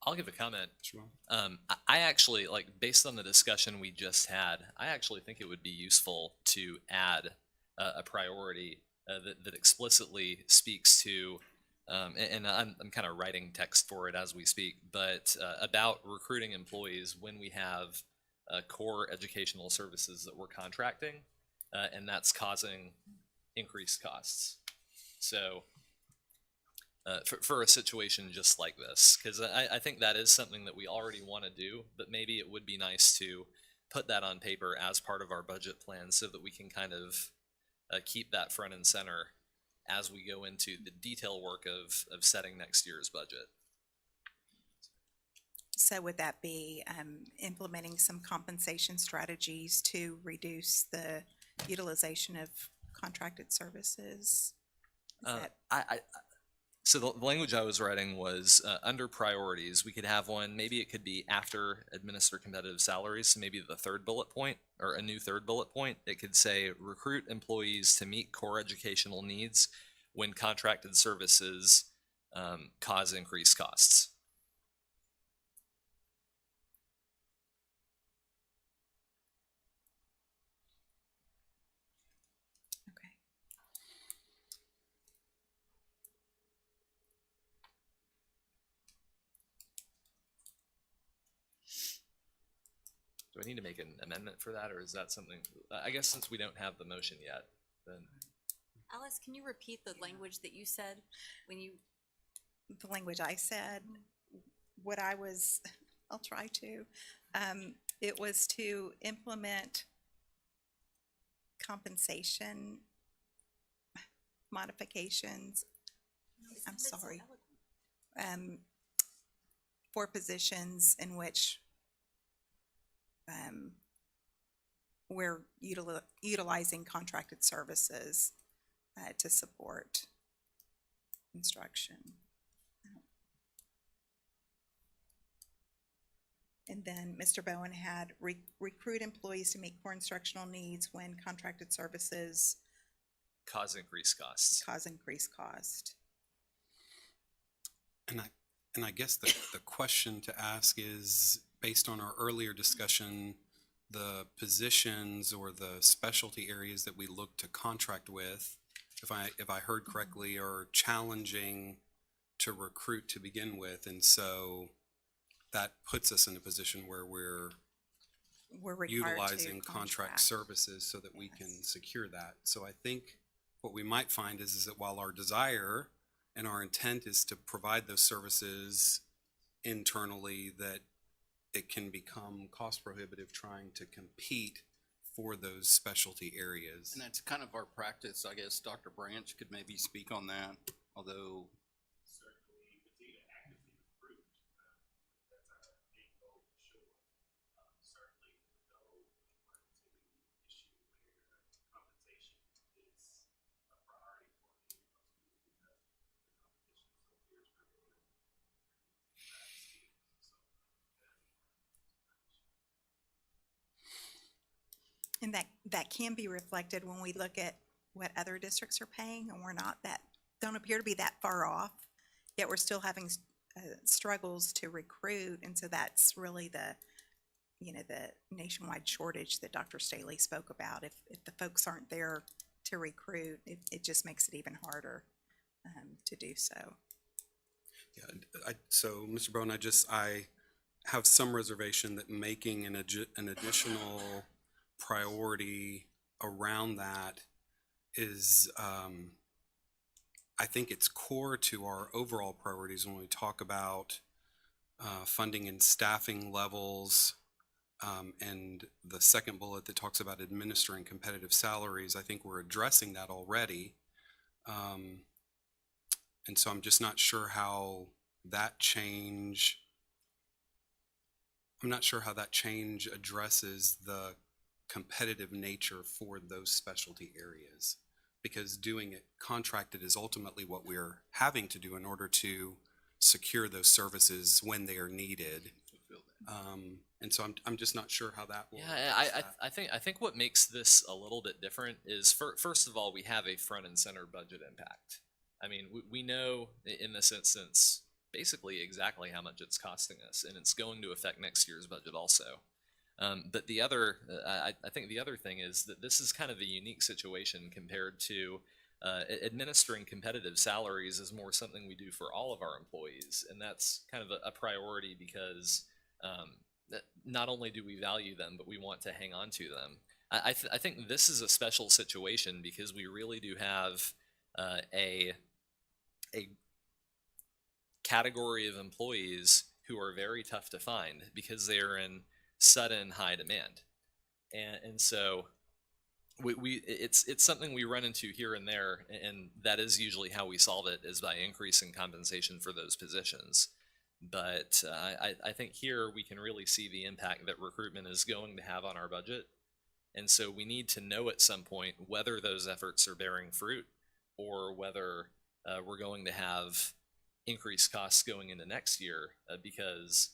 I'll give a comment. Sure. I actually, based on the discussion we just had, I actually think it would be useful to add a priority that explicitly speaks to, and I'm kind of writing text for it as we speak, but about recruiting employees when we have core educational services that we're contracting, and that's causing increased costs. So for a situation just like this, because I think that is something that we already want to do, but maybe it would be nice to put that on paper as part of our budget plan so that we can kind of keep that front and center as we go into the detail work of setting next year's budget. So would that be implementing some compensation strategies to reduce the utilization of contracted services? So the language I was writing was under priorities. We could have one, maybe it could be after administer competitive salaries, so maybe the third bullet point, or a new third bullet point. It could say recruit employees to meet core educational needs when contracted services cause increased costs. Do I need to make an amendment for that, or is that something, I guess since we don't have the motion yet, then. Alice, can you repeat the language that you said when you? The language I said, what I was, I'll try to, it was to implement compensation modifications. I'm sorry. For positions in which we're utilizing contracted services to support instruction. And then Mr. Bowen had recruit employees to meet core instructional needs when contracted services Cause increased costs. cause increased cost. And I guess the question to ask is, based on our earlier discussion, the positions or the specialty areas that we look to contract with, if I heard correctly, are challenging to recruit to begin with, and so that puts us in a position where we're Required to utilizing contract services so that we can secure that. So I think what we might find is that while our desire and our intent is to provide those services internally, that it can become cost prohibitive trying to compete for those specialty areas. And that's kind of our practice. I guess Dr. Branch could maybe speak on that, although And that can be reflected when we look at what other districts are paying, and we're not don't appear to be that far off, yet we're still having struggles to recruit, and so that's really the nationwide shortage that Dr. Staley spoke about. If the folks aren't there to recruit, it just makes it even harder to do so. Yeah, so Mr. Brown, I have some reservation that making an additional priority around that is, I think it's core to our overall priorities when we talk about funding and staffing levels, and the second bullet that talks about administering competitive salaries. I think we're addressing that already. And so I'm just not sure how that change, addresses the competitive nature for those specialty areas, because doing it contracted is ultimately what we're having to do in order to secure those services when they are needed. And so I'm just not sure how that will. Yeah, I think what makes this a little bit different is first of all, we have a front and center budget impact. I mean, we know in this instance basically exactly how much it's costing us, and it's going to affect next year's budget also. But the other, I think the other thing is that this is kind of a unique situation compared to administering competitive salaries is more something we do for all of our employees, and that's kind of a priority because not only do we value them, but we want to hang on to them. I think this is a special situation because we really do have a category of employees who are very tough to find because they are in sudden high demand, and so it's something we run into here and there, and that is usually how we solve it, is by increasing compensation for those positions. But I think here we can really see the impact that recruitment is going to have on our budget, and so we need to know at some point whether those efforts are bearing fruit or whether we're going to have increased costs going into next year because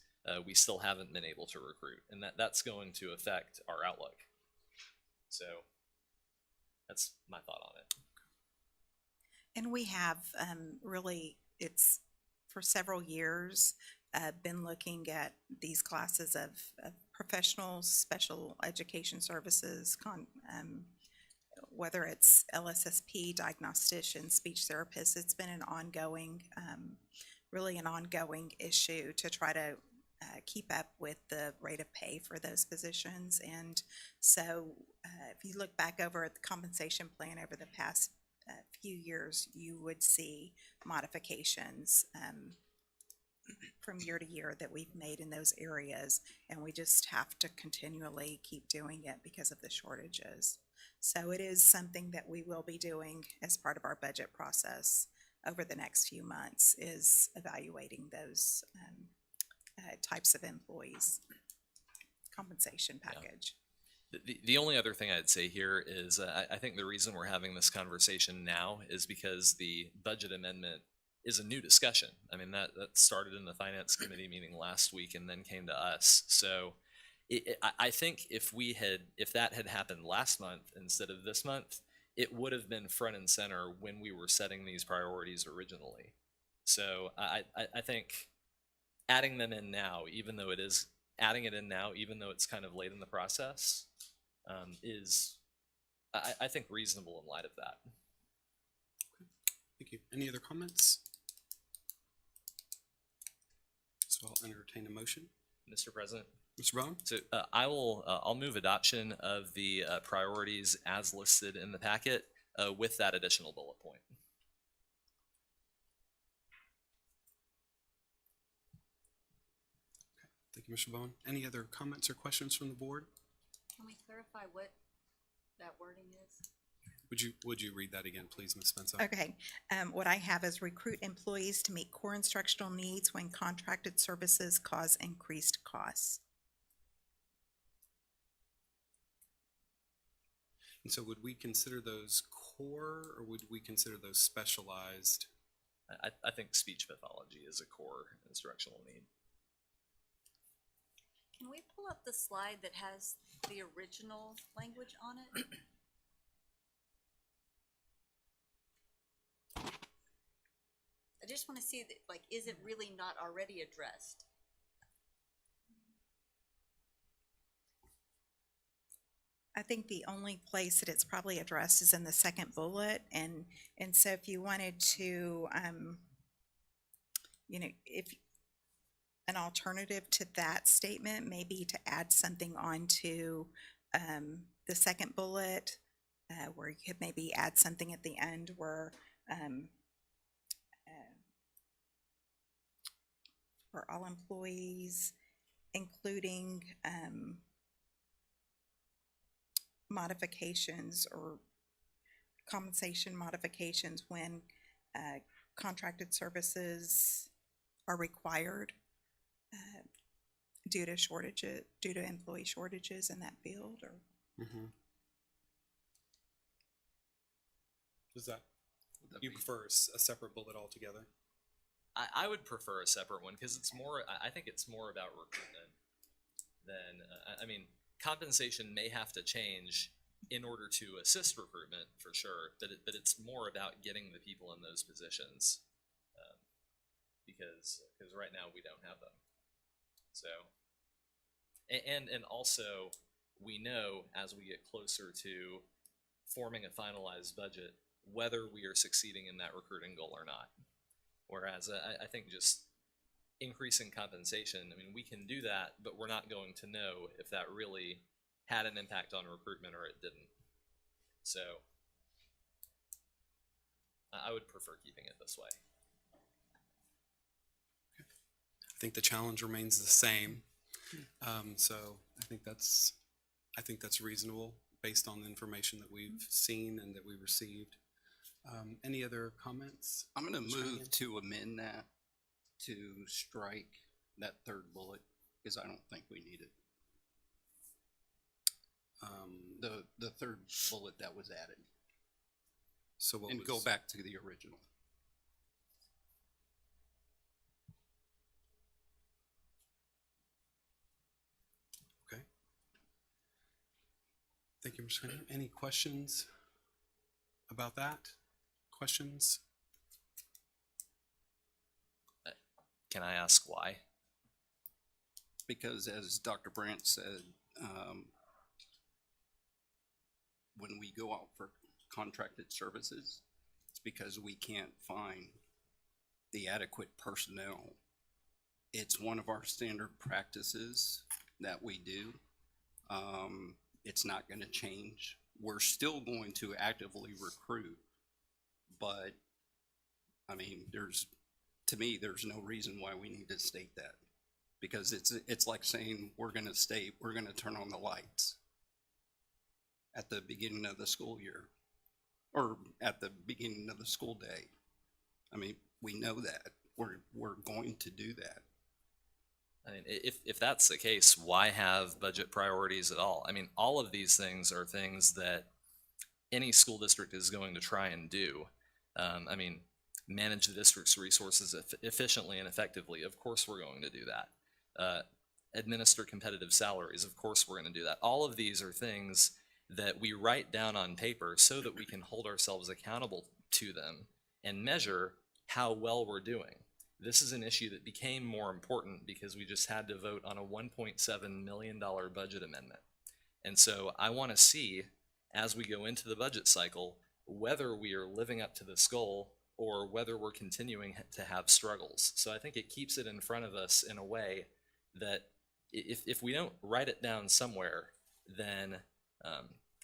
we still haven't been able to recruit, and that's going to affect our outlook. So that's my thought on it. And we have really, it's for several years, been looking at these classes of professional special education services, whether it's LSSP, diagnostician, speech therapists. It's been an ongoing, really an ongoing issue to try to keep up with the rate of pay for those positions. And so if you look back over at the compensation plan over the past few years, you would see modifications from year to year that we've made in those areas, and we just have to continually keep doing it because of the shortages. So it is something that we will be doing as part of our budget process over the next few months, is evaluating those types of employees. compensation package. The only other thing I'd say here is I think the reason we're having this conversation now is because the budget amendment is a new discussion. I mean, that started in the finance committee meeting last week and then came to us. So I think if that had happened last month instead of this month, it would have been front and center when we were setting these priorities originally. So I think adding them in now, even though it's kind of late in the process, is I think reasonable in light of that. Thank you. Any other comments? So I'll entertain a motion. Mr. President. Mr. Bowen? So I'll move adoption of the priorities as listed in the packet with that additional bullet point. Thank you, Mr. Bowen. Any other comments or questions from the board? Can we clarify what that wording is? Would you read that again, please, Ms. Spencer? Okay, what I have is recruit employees to meet core instructional needs when contracted services cause increased costs. And so would we consider those core or would we consider those specialized? I think speech pathology is a core instructional need. Can we pull up the slide that has the original language on it? I just want to see that, like, is it really not already addressed? I think the only place that it's probably addressed is in the second bullet, and so if you wanted to, if an alternative to that statement, maybe to add something onto the second bullet, where you could maybe add something at the end where for all employees, including modifications or compensation modifications when contracted services are required due to employee shortages in that field, or Does that you prefer a separate bullet altogether? I would prefer a separate one because I think it's more about recruitment than, I mean, compensation may have to change in order to assist recruitment for sure, but it's more about getting the people in those positions because right now we don't have them. So, and also we know as we get closer to forming a finalized budget whether we are succeeding in that recruiting goal or not. Whereas I think just increasing compensation, I mean, we can do that, but we're not going to know if that really had an impact on recruitment or it didn't. So I would prefer keeping it this way. I think the challenge remains the same. So I think that's reasonable based on the information that we've seen and that we received. Any other comments? I'm going to move to amend that to strike that third bullet because I don't think we need it. The third bullet that was added. So go back to the original. Okay. Thank you, Mr. Cunningham. Any questions about that? Questions? Can I ask why? Because as Dr. Brandt said, when we go out for contracted services, it's because we can't find the adequate personnel. It's one of our standard practices that we do. It's not going to change. We're still going to actively recruit, but I mean, to me, there's no reason why we need to state that, because it's like saying we're going to turn on the lights at the beginning of the school year or at the beginning of the school day. I mean, we know that we're going to do that. I mean, if that's the case, why have budget priorities at all? I mean, all of these things are things that any school district is going to try and do. I mean, manage the district's resources efficiently and effectively. Of course, we're going to do that. Administer competitive salaries. Of course, we're going to do that. All of these are things that we write down on paper so that we can hold ourselves accountable to them and measure how well we're doing. This is an issue that became more important because we just had to vote on a $1.7 million budget amendment. And so I want to see, as we go into the budget cycle, whether we are living up to this goal or whether we're continuing to have struggles. So I think it keeps it in front of us in a way that if we don't write it down somewhere, then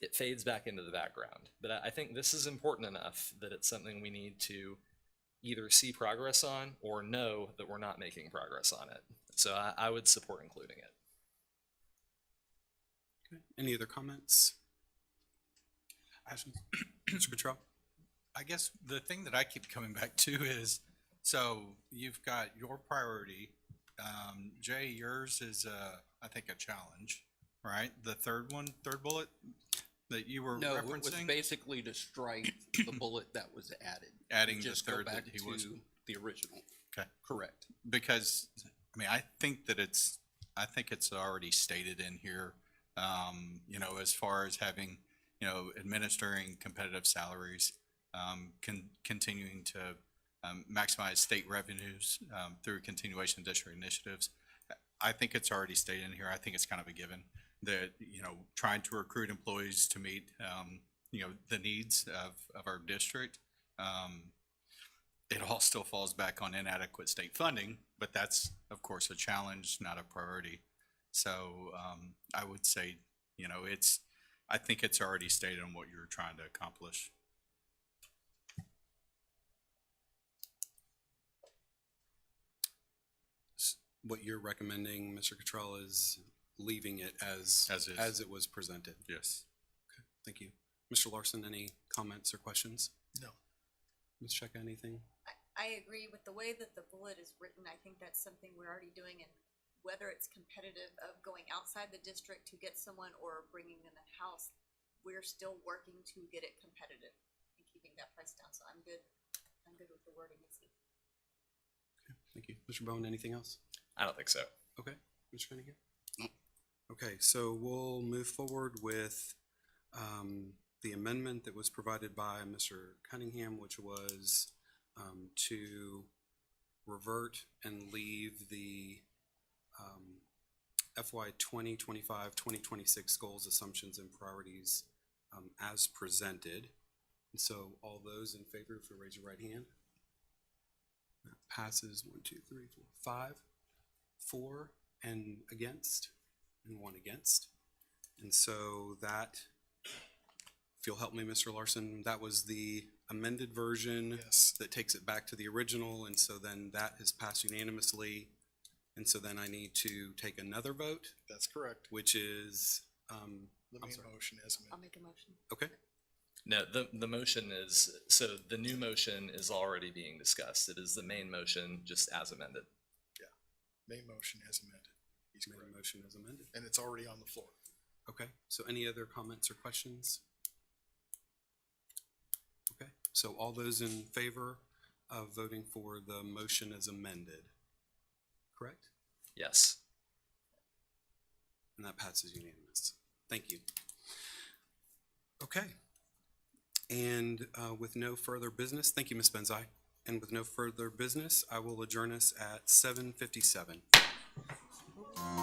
it fades back into the background. But I think this is important enough that it's something we need to either see progress on or know that we're not making progress on it. So I would support including it. Okay. Any other comments? Mr. Cottrell? I guess the thing that I keep coming back to is, so you've got your priority. Jay, yours is, I think, a challenge, right? The third bullet that you were No, referencing? it was basically to strike the bullet that was added. Adding And the just go third back that he to was. the original. Okay. Correct. Because, I mean, I think it's already stated in here, you know, as far as having, you know, administering competitive salaries, continuing to maximize state revenues through continuation of district initiatives. I think it's already stated in here. I think it's kind of a given that, you know, trying to recruit employees to meet, you know, the needs of our district. It all still falls back on inadequate state funding, but that's, of course, a challenge, not a priority. So I would say, you know, I think it's already stated on what you're trying to accomplish. What you're recommending, Mr. Cottrell, is leaving it as it was presented. Yes. Okay, thank you. Mr. Larson, any comments or questions? No. Ms. Cheka, anything? I agree with the way that the bullet is written. I think that's something we're already doing, and whether it's competitive of going outside the district to get someone or bringing them in-house, we're still working to get it competitive and keeping that price down. So I'm good with the wording. Okay, thank you. Mr. Bowen, anything else? I don't think so. Okay, Mr. Cunningham? Okay, so we'll move forward with the amendment that was provided by Mr. Cunningham, which was to revert and leave the FY 2025, 2026 goals, assumptions, and priorities as presented. And so all those in favor, if you raise your right hand. That passes 1, 2, 3, 4, 5. 4 and against, and 1 against. And so that, if you'll help me, Mr. Larson, that was the amended version. Yes. That takes it back to the original, and so then that has passed unanimously. And so then I need to take another vote. That's correct. Which is, The main motion as amended. I'll make a motion. okay, No, the motion is, so the new motion is already being discussed. It is the main motion just as amended. Main motion as amended. He's correct. main motion is amended. And it's already on the floor. Okay, so any other comments or questions? Okay, so all those in favor of voting for the motion as amended, correct? Yes. And that passes unanimous. Thank you. Okay. And with no further business, thank you, Ms. Benzai. And with no further business, I will adjourn us at 7:57.